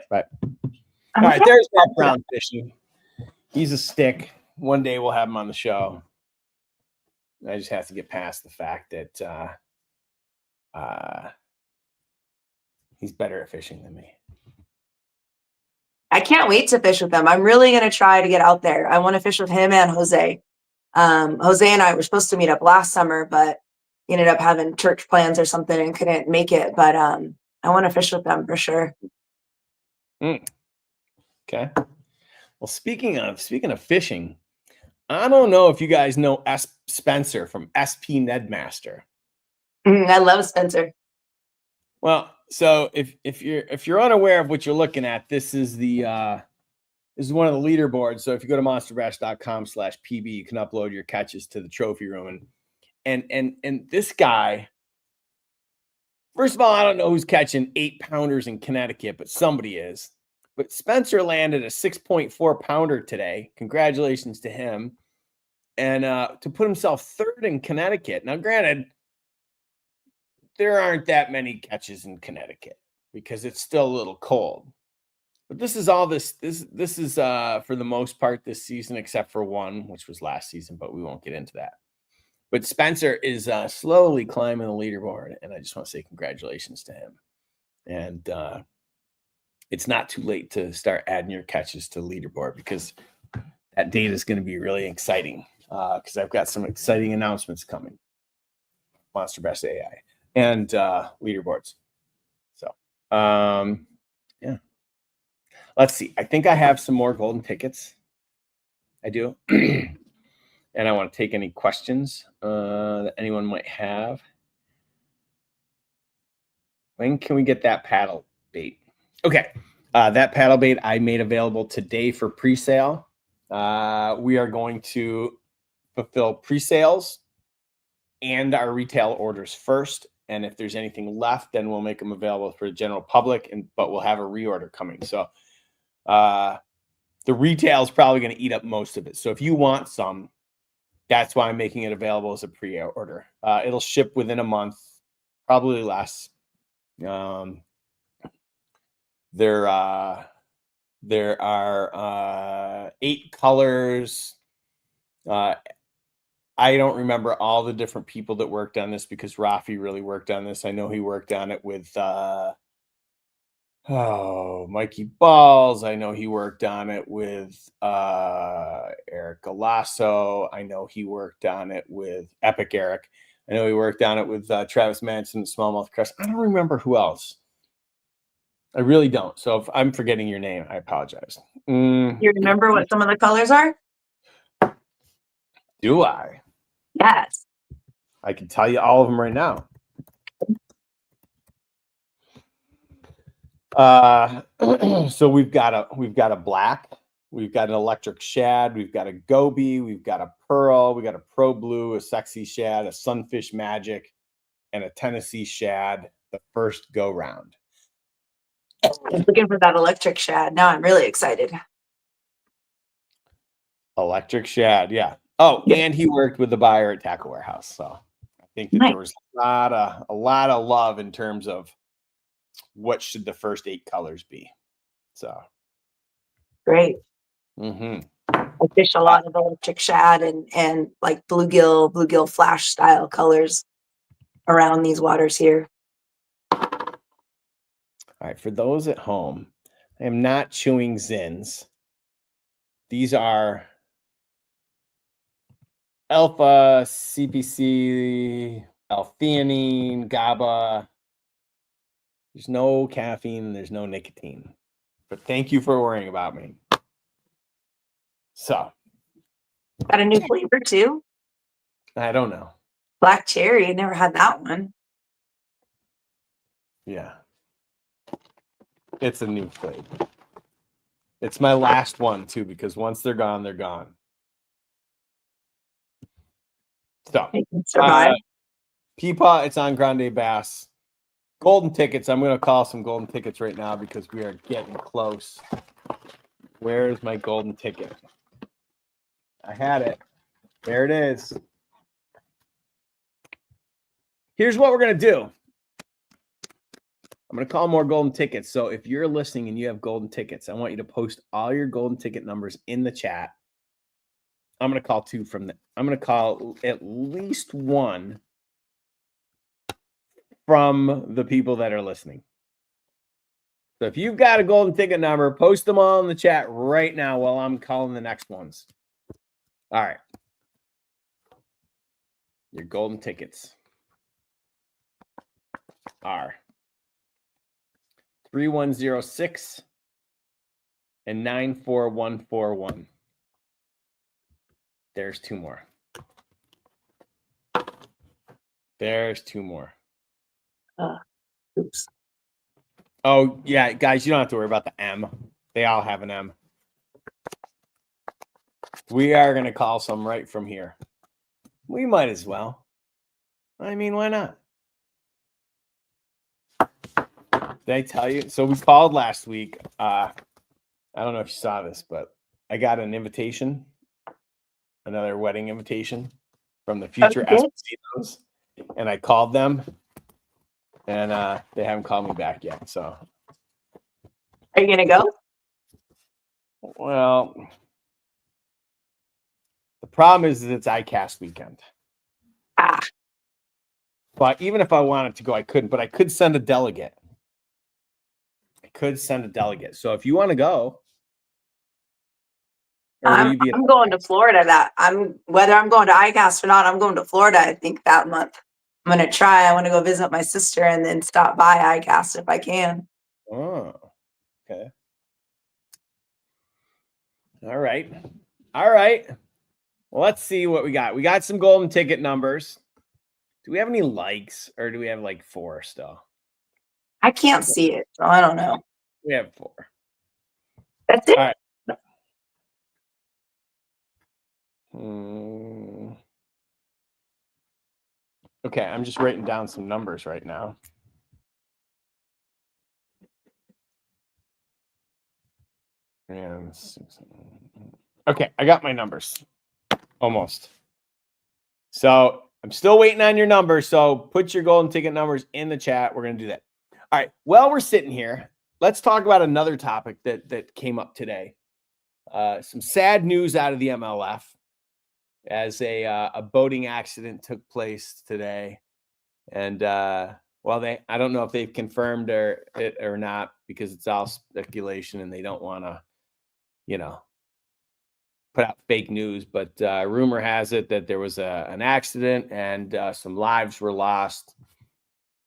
Bye. All right. There's Matt Brown fishing. He's a stick. One day we'll have him on the show. I just have to get past the fact that he's better at fishing than me. I can't wait to fish with them. I'm really going to try to get out there. I want to fish with him and Jose. Jose and I were supposed to meet up last summer, but he ended up having church plans or something and couldn't make it. But I want to fish with them for sure. Okay. Well, speaking of fishing, I don't know if you guys know Spencer from SP Nedmaster. I love Spencer. Well, so if you're unaware of what you're looking at, this is one of the leaderboards. So if you go to monsterbass.com/pb, you can upload your catches to the trophy room. And this guy, first of all, I don't know who's catching 8-pounders in Connecticut, but somebody is. But Spencer landed a 6.4-pounder today. Congratulations to him. And to put himself third in Connecticut. Now, granted, there aren't that many catches in Connecticut because it's still a little cold. But this is all this is for the most part this season, except for one, which was last season, but we won't get into that. But Spencer is slowly climbing the leaderboard, and I just want to say congratulations to him. And it's not too late to start adding your catches to the leaderboard because that date is going to be really exciting because I've got some exciting announcements coming. Monster Bass AI and leaderboards. So, yeah. Let's see. I think I have some more golden tickets. I do. And I want to take any questions that anyone might have. When can we get that paddle bait? Okay. That paddle bait I made available today for pre-sale. We are going to fulfill pre-sales and our retail orders first. And if there's anything left, then we'll make them available for the general public. But we'll have a reorder coming. So the retail is probably going to eat up most of it. So if you want some, that's why I'm making it available as a pre-order. It'll ship within a month, probably less. There are 8 colors. I don't remember all the different people that worked on this because Rafi really worked on this. I know he worked on it with Mikey Balls. I know he worked on it with Eric Galasso. I know he worked on it with Epic Eric. I know he worked on it with Travis Manson and Smallmouth Crest. I don't remember who else. I really don't. So if I'm forgetting your name, I apologize. You remember what some of the colors are? Do I? Yes. I can tell you all of them right now. So we've got a black, we've got an electric shad, we've got a goby, we've got a pearl, we got a pro blue, a sexy shad, a sunfish magic, and a Tennessee shad. The first go round. I was looking for that electric shad. Now I'm really excited. Electric shad, yeah. Oh, and he worked with the buyer at Tackle Warehouse, so I think that there was a lot of love in terms of what should the first 8 colors be. So great. Mm-hmm. I fish a lot of electric shad and like bluegill flash style colors around these waters here. All right, for those at home, I am not chewing Zins. These are alpha, CPC, L-theanine, GABA. There's no caffeine, there's no nicotine. But thank you for worrying about me. So. Got a new flavor too? I don't know. Black cherry. I never had that one. Yeah. It's a new flavor. It's my last one too, because once they're gone, they're gone. So, Peepaw, it's on Grande Bass. Golden tickets. I'm going to call some golden tickets right now because we are getting close. Where's my golden ticket? I had it. There it is. Here's what we're going to do. I'm going to call more golden tickets. So if you're listening and you have golden tickets, I want you to post all your golden ticket numbers in the chat. I'm going to call 2 from the. I'm going to call at least 1 from the people that are listening. So if you've got a golden ticket number, post them all in the chat right now while I'm calling the next ones. All right. Your golden tickets are 3106 and 94141. There's 2 more. There's 2 more. Oops. Oh, yeah, guys, you don't have to worry about the M. They all have an M. We are going to call some right from here. We might as well. I mean, why not? Did I tell you? So we called last week. I don't know if you saw this, but I got an invitation, another wedding invitation from the future Okay. Espositos, and I called them, and they haven't called me back yet. So, Are you gonna go? well, the problem is it's ICAST weekend. Ah, But even if I wanted to go, I couldn't. But I could send a delegate. So if you want to go, or will you be? I'm going to Florida. Whether I'm going to ICAST or not, I'm going to Florida. I think that month. I'm gonna try. I want to go visit my sister and then stop by ICAST if I can. Oh, okay. All right. Well, let's see what we got. We got some golden ticket numbers. Do we have any likes, or do we have like 4 still? I can't see it, so I don't know. We have 4. That's it. All right. Okay, I'm just writing down some numbers right now. And okay, I got my numbers. Almost. So I'm still waiting on your numbers. So put your golden ticket numbers in the chat. We're going to do that. All right. Well, we're sitting here. Let's talk about another topic that came up today. Some sad news out of the MLF as a boating accident took place today. And well, I don't know if they've confirmed it or not, because it's all speculation and they don't want to, put out fake news. But rumor has it that there was an accident and some lives were lost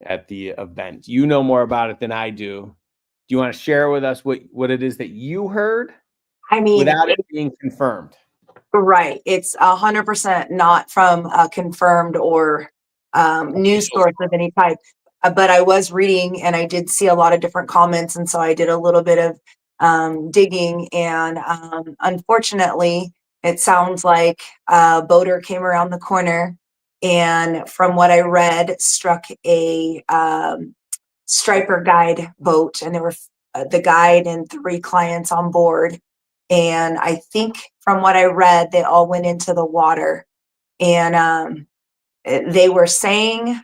at the event. You know more about it than I do. Do you want to share with us what it is that you heard? I mean, without it being confirmed. Right. It's 100% not from a confirmed or news source of any type. But I was reading and I did see a lot of different comments. And so I did a little bit of digging. And unfortunately, it sounds like a boater came around the corner and, from what I read, struck a striper guide boat. And there were the guide and 3 clients on board. And I think, from what I read, they all went into the water. And they were saying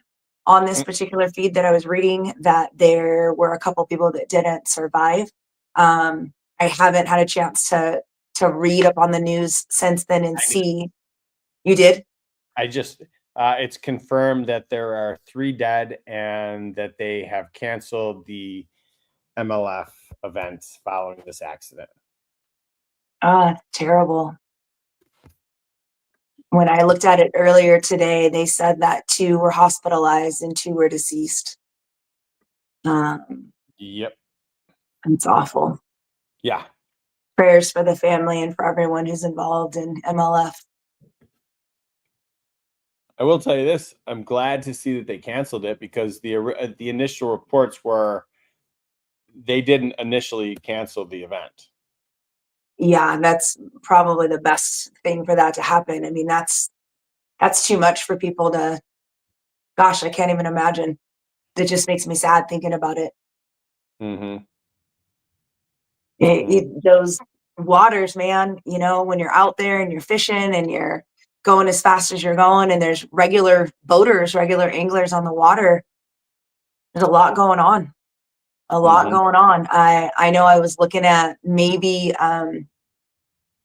on this particular feed that I was reading that there were a couple people that didn't survive. I haven't had a chance to read up on the news since then and see. You did? I just it's confirmed that there are 3 dead and that they have canceled the MLF events following this accident. Terrible. When I looked at it earlier today, they said that 2 were hospitalized and 2 were deceased. Yep. It's awful. Yeah. Prayers for the family and for everyone who's involved in MLF. I will tell you this. I'm glad to see that they canceled it, because the initial reports were they didn't initially cancel the event. Yeah, that's probably the best thing for that to happen. I mean, that's too much for people to, gosh, I can't even imagine. It just makes me sad thinking about it. Mm-hmm. Those waters, man, when you're out there and you're fishing and you're going as fast as you're going, and there's regular boaters, regular anglers on the water, there's a lot going on. I know I was looking at maybe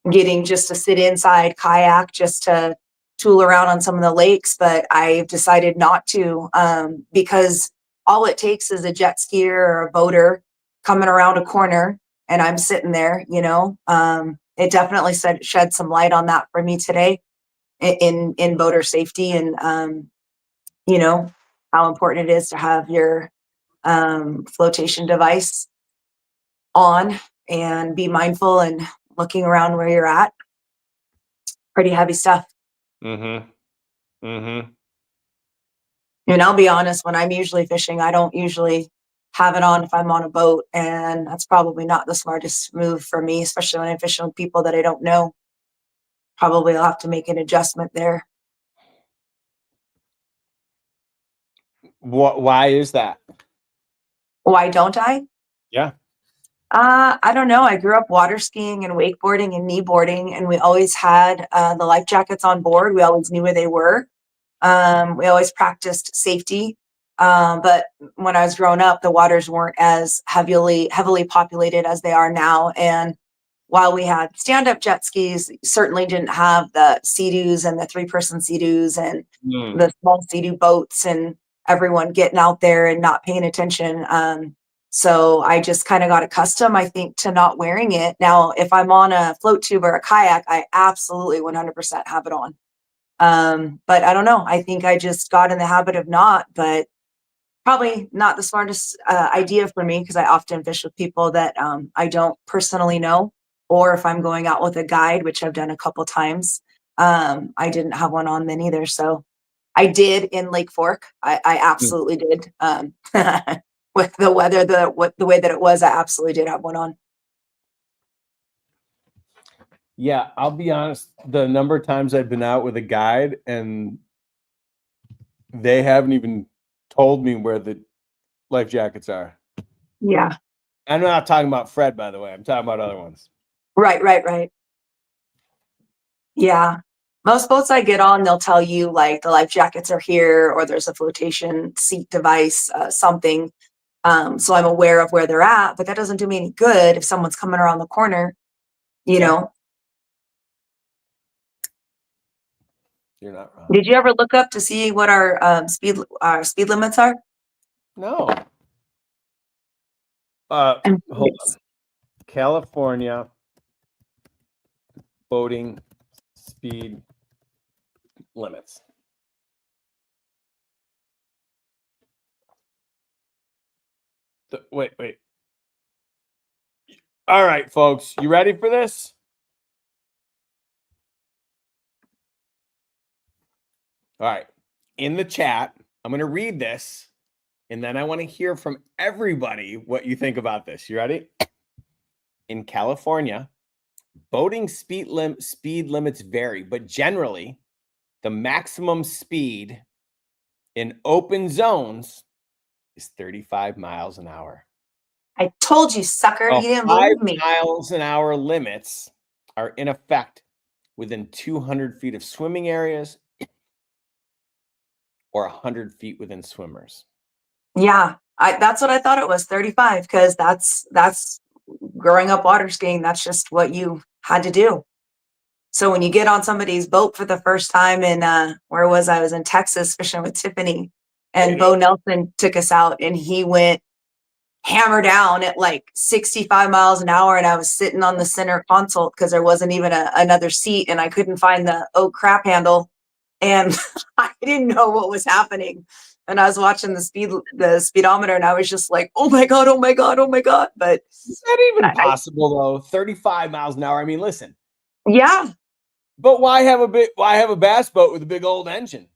getting just to sit inside kayak just to tool around on some of the lakes, but I've decided not to, because all it takes is a jet skier or a boater coming around a corner and I'm sitting there. It definitely shed some light on that for me today in boater safety, and how important it is to have your flotation device on and be mindful and looking around where you're at. Pretty heavy stuff. Mm-hmm. Mm-hmm. mean, I'll be honest, when I'm usually fishing, I don't usually have it on if I'm on a boat, and that's probably not the smartest move for me, especially when I'm fishing with people that I don't know. Probably I'll have to make an adjustment there. Why is that? Why don't I? Yeah. I don't know. I grew up water skiing and wakeboarding and kneeboarding, and we always had the life jackets on board. We always knew where they were. We always practiced safety. But when I was growing up, the waters weren't as heavily populated as they are now. And while we had stand-up jet skis, certainly didn't have the Sea-Doos and the 3-person Sea-Doos and the small Sea-Doo boats and everyone getting out there and not paying attention. So I just kind of got accustomed, I think, to not wearing it. Now, if I'm on a float tube or a kayak, I absolutely 100% have it on. But I don't know. I think I just got in the habit of not, but probably not the smartest idea for me, because I often fish with people that I don't personally know, or if I'm going out with a guide, which I've done a couple times, I didn't have one on then either. So I did in Lake Fork. I absolutely did. With the weather, the way that it was, I absolutely did have one on. Yeah, I'll be honest. The number of times I've been out with a guide and they haven't even told me where the life jackets are. Yeah. I'm not talking about Fred, by the way. I'm talking about other ones. Right. Yeah. Most boats I get on, they'll tell you like the life jackets are here, or there's a flotation seat device, something. So I'm aware of where they're at, but that doesn't do me any good if someone's coming around the corner, you know. You're not wrong. Did you ever look up to see what our speed limits are? No. Hold on. California boating speed limits. Wait. All right, folks, you ready for this? All right. In the chat, I'm going to read this, and then I want to hear from everybody what you think about this. You ready? In California, boating speed limits vary, but generally, the maximum speed in open zones is 35 miles an hour. I told you, sucker. You didn't 5 believe me. miles an hour limits are in effect within 200 feet of swimming areas or 100 feet within swimmers. Yeah, that's what I thought it was, 35, because that's growing up water skiing. That's just what you had to do. So when you get on somebody's boat for the first time in where was I? I was in Texas fishing with Tiffany, and Bo Nelson took us out, and he went hammer down at like 65 miles an hour, and I was sitting on the center console because there wasn't even another seat, and I couldn't find the crap handle, and I didn't know what was happening. And I was watching the speedometer, and I was just like, oh my God. But is that even possible though? 35 miles an hour. I mean, listen. Yeah. But why have a bass boat with a big old engine?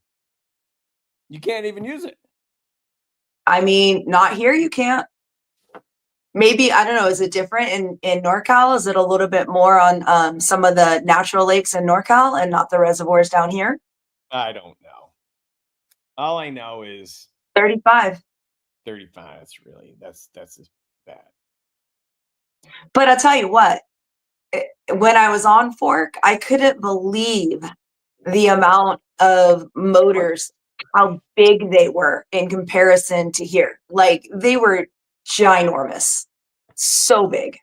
You can't even use it. I mean, not here, you can't. Maybe, I don't know, is it different in NorCal? Is it a little bit more on some of the natural lakes in NorCal and not the reservoirs down here? I don't know. All I know is 35. 35. That's just bad. But I'll tell you what, when I was on Fork, I couldn't believe the amount of motors, how big they were in comparison to here. Like, they were ginormous, so big.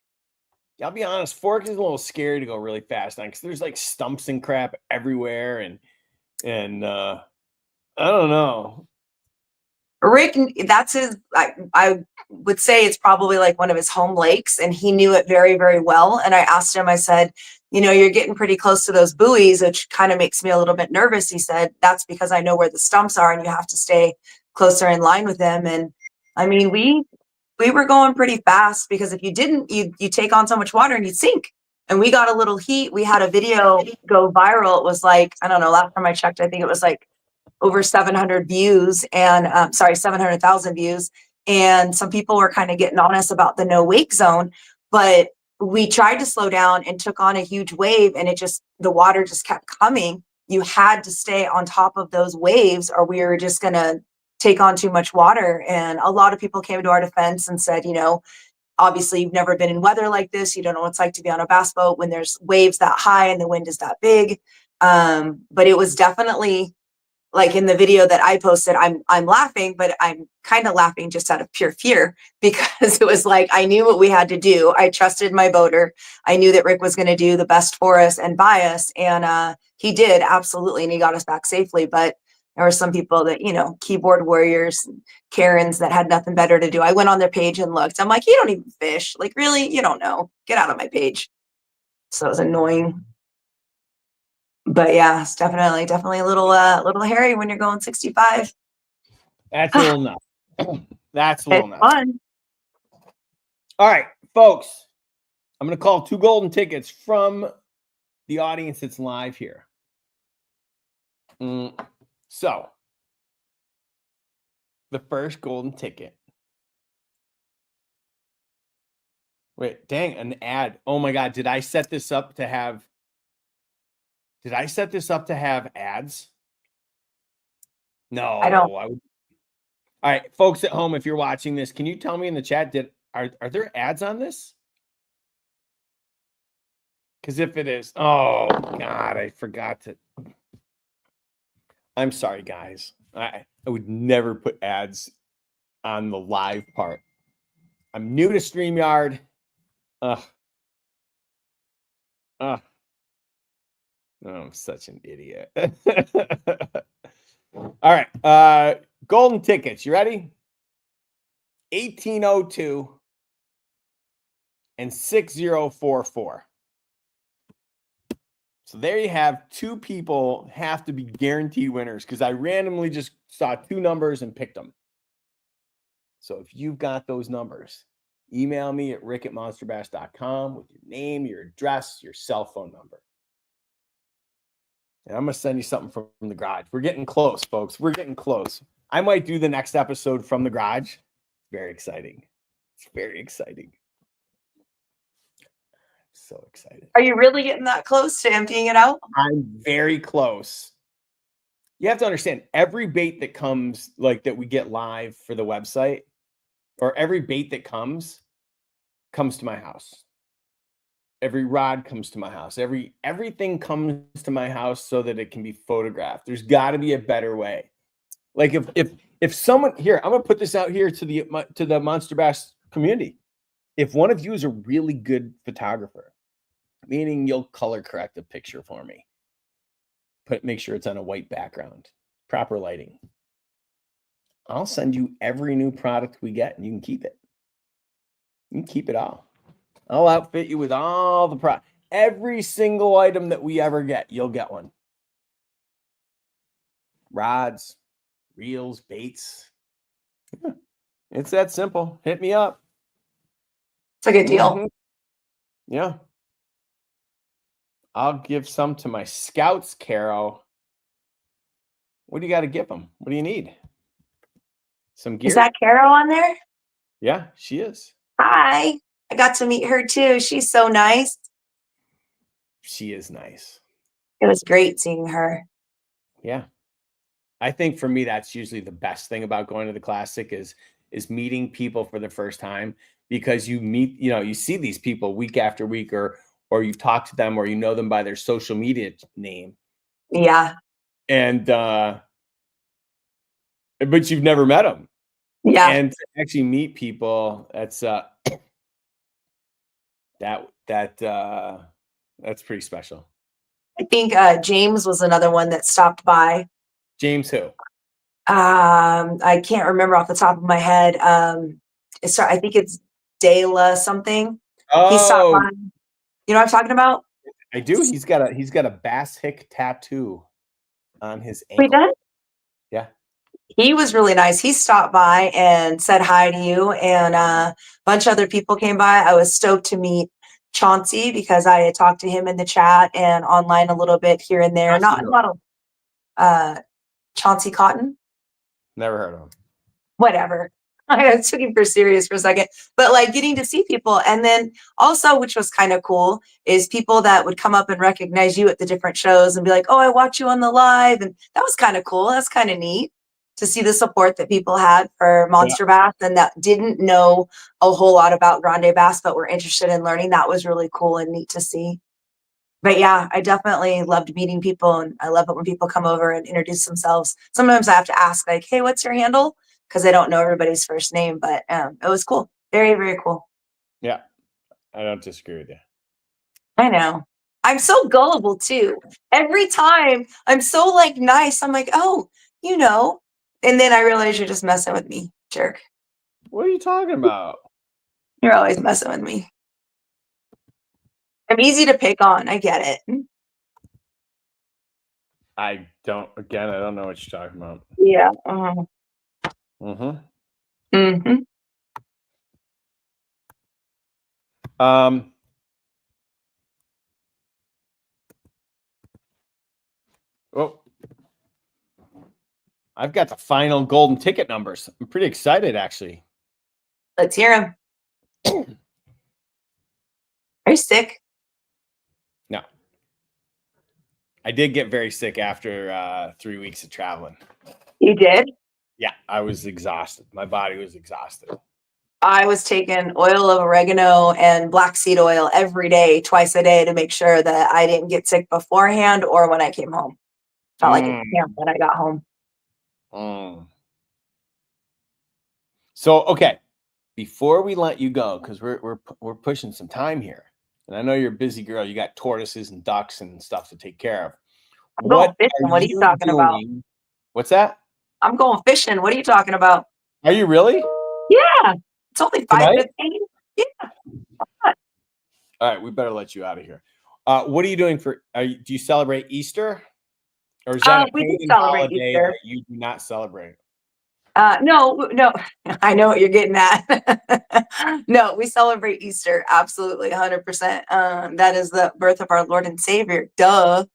I'll be honest, Fork is a little scary to go really fast on because there's like stumps and crap everywhere, and I don't know. Rick, that's his, I would say it's probably like one of his home lakes, and he knew it very, very well. And I asked him, I said, you know, you're getting pretty close to those buoys, which kind of makes me a little bit nervous. He said, that's because I know where the stumps are and you have to stay closer in line with them. And I mean, we were going pretty fast, because if you didn't, you take on so much water and you'd sink. And we got a little heat. We had a video go viral. It was like, I don't know, last time I checked, I think it was like over 700 views and 700,000 views. And some people were kind of getting on us about the no wake zone, but we tried to slow down and took on a huge wave, and the water just kept coming. You had to stay on top of those waves or we were just going to take on too much water. And a lot of people came to our defense and said, obviously you've never been in weather like this. You don't know what it's like to be on a bass boat when there's waves that high and the wind is that big. But it was definitely, like in the video that I posted, I'm laughing, but I'm kind of laughing just out of pure fear, because it was like, I knew what we had to do. I trusted my boater. I knew that Rick was going to do the best for us and by us. And he did, absolutely. And he got us back safely. But there were some people that, keyboard warriors, Karens that had nothing better to do. I went on their page and looked. I'm like, you don't even fish. Like, really? You don't know. Get out of my page. So it was annoying. But yeah, it's definitely a little hairy when you're going 65. That's a little nuts. That's a little It's nuts. fun. All right, folks. I'm going to call 2 golden tickets from the audience that's live here. So, the first golden ticket. Wait, dang, an ad. Oh my God, did I set this up to have ads? No, I don't. All right, folks at home, if you're watching this, can you tell me in the chat, are there ads on this? Because if it is, oh God, I forgot to. I'm sorry, guys. I would never put ads on the live part. I'm new to StreamYard. I'm such an idiot. All right. Golden tickets. You ready? 1802 and 6044. So there you have 2 people have to be guaranteed winners, because I randomly just saw 2 numbers and picked them. So if you've got those numbers, email me at rick@monsterbass.com with your name, your address, your cell phone number. And I'm going to send you something from the garage. We're getting close, folks. We're getting close. I might do the next episode from the garage. Very exciting. It's very exciting. So excited. Are you really getting that close to emptying it out? I'm very close. You have to understand, every bait that comes, like that we get live for the website, or every bait that comes to my house. Every rod comes to my house. Everything comes to my house so that it can be photographed. There's got to be a better way. Like if someone here, I'm gonna put this out here to the Monster Bass community. If one of you is a really good photographer, meaning you'll color correct the picture for me, make sure it's on a white background, proper lighting, I'll send you every new product we get, and you can keep it. You can keep it all. I'll outfit you with all the every single item that we ever get, you'll get one. Rods, reels, baits. Yeah, it's that simple. Hit me up. It's a good deal. Mm-hmm. Yeah. I'll give some to my scouts, Caro. What do you got to give them? What do you need? Some gear? Is that Carol on there? Yeah, she is. Hi. I got to meet her too. She's so nice. She is nice. It was great seeing her. Yeah. I think for me, that's usually the best thing about going to the Classic is meeting people for the first time, because you meet, you see these people week after week, or you've talked to them, or you know them by their social media name. Yeah. And, but you've never met them. Yeah. And to actually meet people, that's, that's pretty special. I think James was another one that stopped by. James who? I can't remember off the top of my head. I think it's Dela something. Oh, he stopped by. You know what I'm talking about? I do. He's got a bass hick tattoo on his ankle. We did? Yeah. He was really nice. He stopped by and said hi to you, and a bunch of other people came by. I was stoked to meet Chauncey, because I had talked to him in the chat and online a little bit here and there. Chauncey Cotton. Never heard of him. Whatever. I took him for serious for a second, but like getting to see people. And then also, which was kind of cool, is people that would come up and recognize you at the different shows and be like, oh, I watch you on the live. And that was kind of cool. That's kind of neat to see the support that people had for Monster Bass and that didn't know a whole lot about Grande Bass, but were interested in learning. That was really cool and neat to see. But yeah, I definitely loved meeting people, and I love it when people come over and introduce themselves. Sometimes I have to ask, like, hey, what's your handle? Because I don't know everybody's first name, but it was cool. Very, very cool. Yeah, I don't disagree with you. I know. I'm so gullible too. Every time I'm so like nice, I'm like, oh, you know. And then I realize you're just messing with me, jerk. What are you talking about? You're always messing with me. I'm easy to pick on. I get it. I don't know what you're talking about. Yeah. Oh, I've got the final golden ticket numbers. I'm pretty excited, actually. Let's hear them. Are you sick? No. I did get very sick after 3 weeks of traveling. You did? Yeah, I was exhausted. My body was exhausted. I was taking oil of oregano and black seed oil every day, twice a day, to make sure that I didn't get sick beforehand or when I came home. Felt like a camp when I got home. So, okay, before we let you go, because we're pushing some time here, and I know you're a busy girl. You got tortoises and ducks and stuff to take care of. I'm going fishing. What are you talking about? What's that? I'm going fishing. What are you talking about? Are you really? Yeah. It's only 5:15. Yeah. All right, we better let you out of here. What are you doing do you celebrate Easter? Or is that a pagan holiday that you do not celebrate? No, I know what you're getting at. No, we celebrate Easter. Absolutely. 100%. That is the birth of our Lord and Savior. Duh.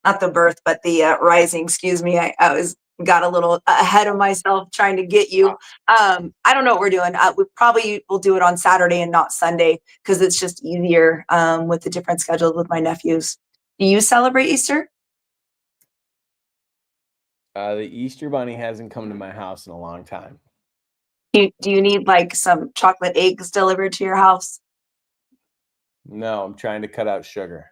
Not the birth, but the rising. Excuse me. I got a little ahead of myself trying to get you. I don't know what we're doing. We probably will do it on Saturday and not Sunday because it's just easier with the different schedules with my nephews. Do you celebrate Easter? The Easter Bunny hasn't come to my house in a long time. Do you need like some chocolate eggs delivered to your house? No, I'm trying to cut out sugar.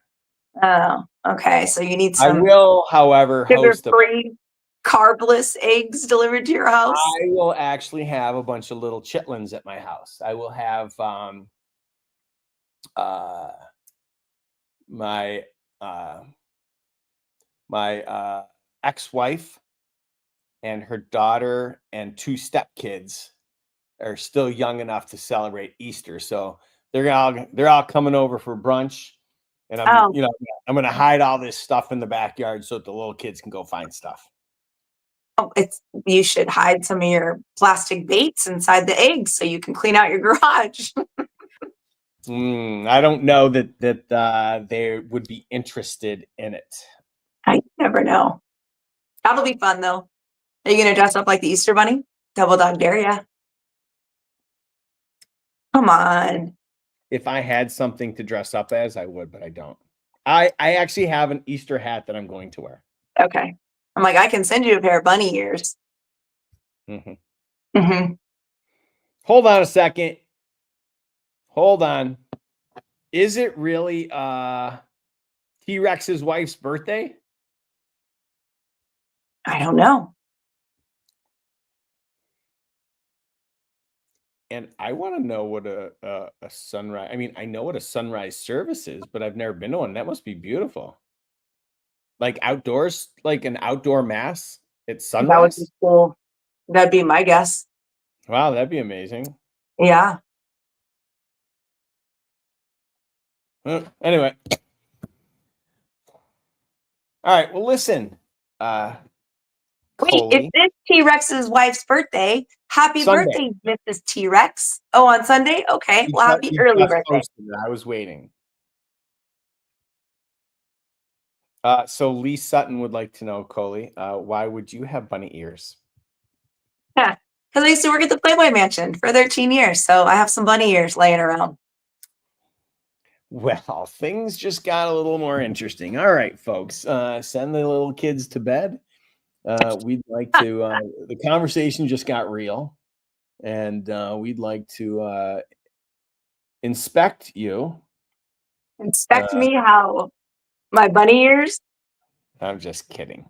Oh, okay. So you need some. I will, however, host sugar-free, carbless eggs delivered to your house. I will actually have a bunch of little chitlins at my house. I will have my ex-wife and her daughter and 2 stepkids are still young enough to celebrate Easter, so they're all coming over for brunch, and I'm going to hide all this stuff in the backyard so that the little kids can go find stuff. Oh, you should hide some of your plastic baits inside the eggs so you can clean out your garage. I don't know that they would be interested in it. I never know. That'll be fun though. Are you going to dress up like the Easter Bunny? Double dog dare ya. Come on. If I had something to dress up as, I would, but I don't. I actually have an Easter hat that I'm going to wear. Okay. I'm like, I can send you a pair of bunny ears. Hold on a second. Hold on. Is it really T-Rex's wife's birthday? I don't know. And I want to know what a sunrise. I mean, I know what a sunrise service is, but I've never been to one. That must be beautiful. Like outdoors, like an outdoor mass at sunrise. That would be cool. That'd be my guess. Wow, that'd be amazing. Yeah. Anyway. All right. Well, listen. Wait, if it's T-Rex's wife's birthday, happy birthday, Mrs. T-Rex. Oh, on Sunday? Okay. Well, happy early birthday. I was waiting. So Lee Sutton would like to know, Coley, why would you have bunny ears? Yeah, because I used to work at the Playboy Mansion for 13 years, so I have some bunny ears laying around. Well, things just got a little more interesting. All right, folks, send the little kids to bed. We'd like to, the conversation just got real, and we'd like to inspect you. Inspect me how my bunny ears. I'm just kidding.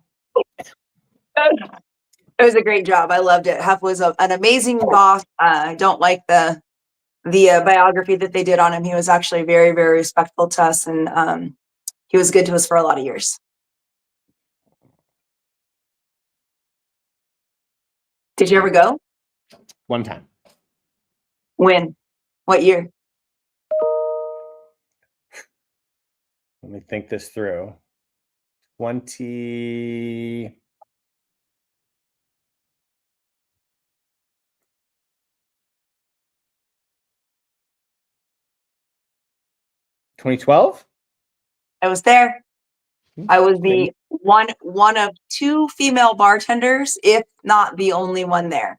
It was a great job. I loved it. Huff was an amazing boss. I don't like the biography that they did on him. He was actually very, very respectful to us, and he was good to us for a lot of years. Did you ever go? One time. When? What year? Let me think this through. 20. $2012? I was there. I was the Maybe. one of two female bartenders, if not the only one there.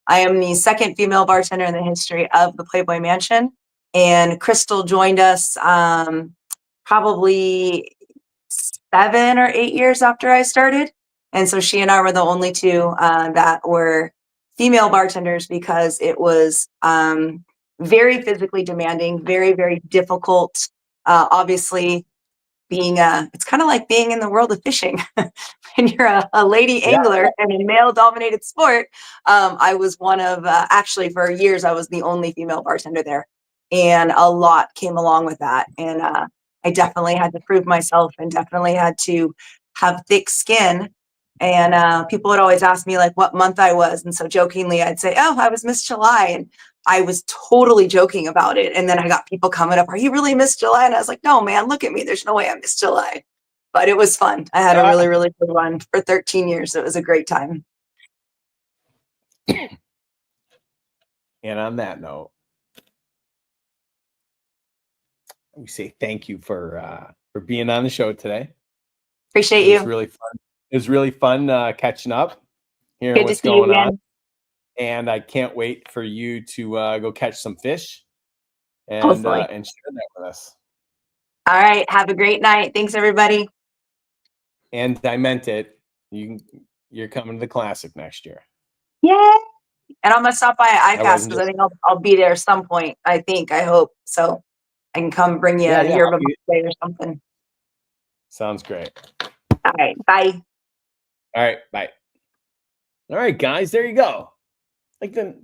I am the second female bartender in the history of the Playboy Mansion, and Crystal joined us probably 7 or 8 years after I started, and so she and I were the only two that were female bartenders because it was very physically demanding, very, very difficult. Obviously, being it's kind of like being in the world of fishing. When you're a lady angler in a male dominated sport. I was one of actually for years I was the only female bartender there, and a lot came along with that, and I definitely had to prove myself and definitely had to have thick skin. And people would always ask me like what month I was, and so jokingly I'd say, oh, I was Miss July, and I was totally joking about it. And then I got people coming up, are you really Miss July? And I was like, no, man, look at me. There's no way I'm Miss July. But it was fun. I had a really, really good run for 13 years. It was a great time. And on that note, we say thank you for being on the show today. Appreciate It was you. really fun. It was really fun catching up, hearing Good to what's see you going on. again. And I can't wait for you to go catch some fish and Hopefully. and share that with us. All right. Have a great night. Thanks, everybody. And I meant it. You're coming to the Classic next year. Yay! And I'm gonna stop by at I ICAST wasn't because I just- think I'll be there some point. I hope so. I can come bring you Yeah, a yerba I'll be- mate or something. Sounds great. All right. Bye. All right, bye. All right, guys, there you go. Like the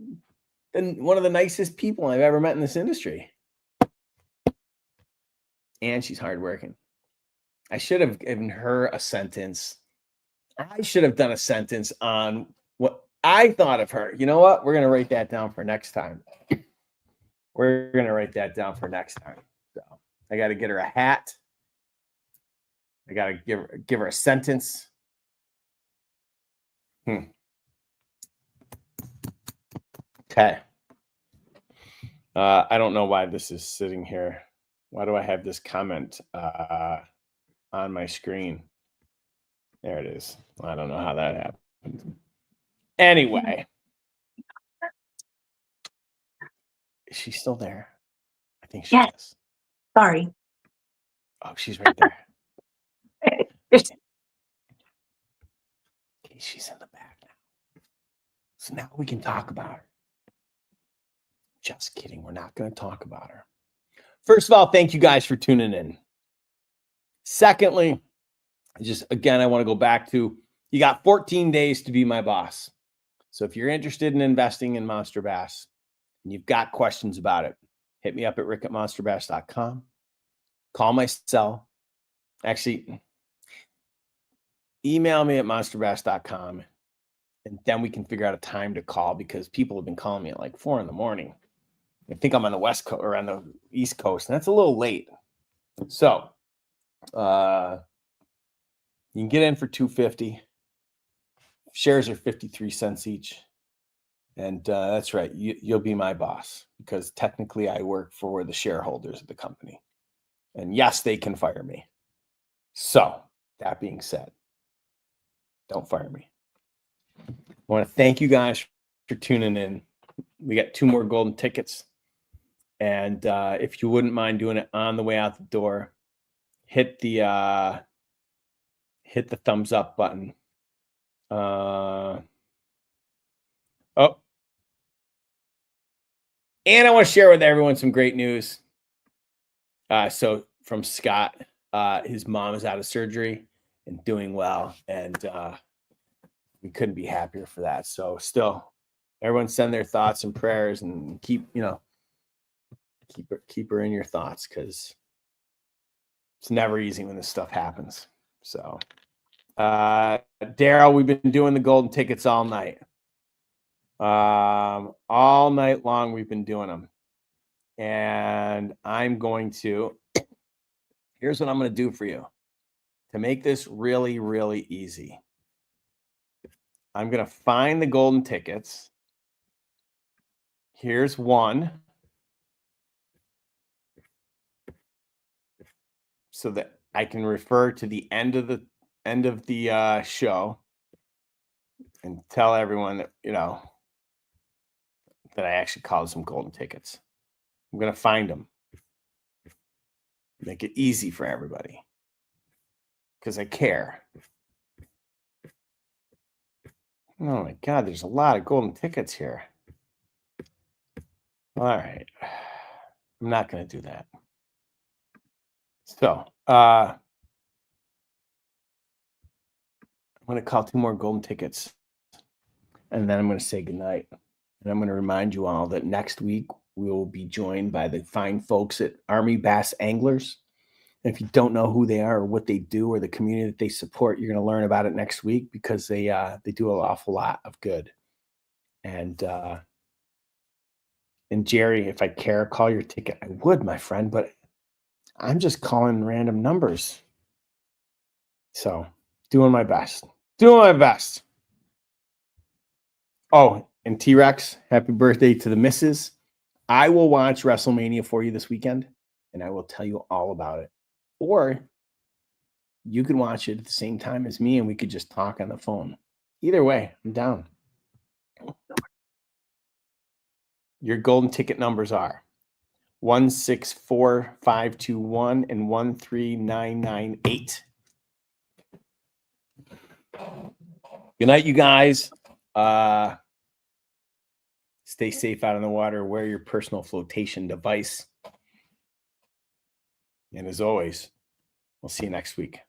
one of the nicest people I've ever met in this industry. And she's hardworking. I should have given her a sentence. I should have done a sentence on what I thought of her. You know what? We're gonna write that down for next time. We're gonna write that down for next time. So I got to get her a hat. I got to give her a sentence. Okay. I don't know why this is sitting here. Why do I have this comment on my screen? There it is. I don't know how that happened. Anyway. Is she still there? I think she Yes. is. Sorry. Oh, she's right there. Okay, she's in the back now. So now we can talk about her. Just kidding. We're not going to talk about her. First of all, thank you guys for tuning in. Secondly, I want to go back to, you got 14 days to be my boss. So if you're interested in investing in Monster Bass and you've got questions about it, hit me up at rick@monsterbass.com. Call my cell. Actually, email me at monsterbass.com, and then we can figure out a time to call, because people have been calling me at like 4 a.m. I think I'm on the West Coast or on the East Coast, and that's a little late. So you can get in for $250. Shares are 53 cents each. And that's right. You'll be my boss, because technically I work for the shareholders of the company. And yes, they can fire me. So that being said, don't fire me. I want to thank you guys for tuning in. We got 2 more golden tickets. And if you wouldn't mind doing it on the way out the door, hit the thumbs up button. Oh, and I want to share with everyone some great news. So from Scott, his mom is out of surgery and doing well, and we couldn't be happier for that. So still, everyone send their thoughts and prayers, and keep her in your thoughts, because it's never easy when this stuff happens. So Daryl, we've been doing the golden tickets all night. All night long we've been doing them. And here's what I'm going to do for you to make this really, really easy. I'm going to find the golden tickets. Here's one, so that I can refer to the end of the show and tell everyone that, that I actually called some golden tickets. I'm going to find them. Make it easy for everybody, because I care. Oh my God, there's a lot of golden tickets here. All right. I'm not going to do that. So, I'm going to call 2 more golden tickets, and then I'm going to say goodnight. And I'm going to remind you all that next week we will be joined by the fine folks at Army Bass Anglers. And if you don't know who they are or what they do or the community that they support, you're going to learn about it next week, because they do an awful lot of good. And Jerry, if I care, call your ticket. I would, my friend, but I'm just calling random numbers. So doing my best. Oh, and T-Rex, happy birthday to the missus. I will watch WrestleMania for you this weekend, and I will tell you all about it. Or you can watch it at the same time as me, and we could just talk on the phone. Either way, I'm down. Your golden ticket numbers are 164521 and 13998. Good night, you guys. Stay safe out on the water. Wear your personal flotation device. And as always, we'll see you next week.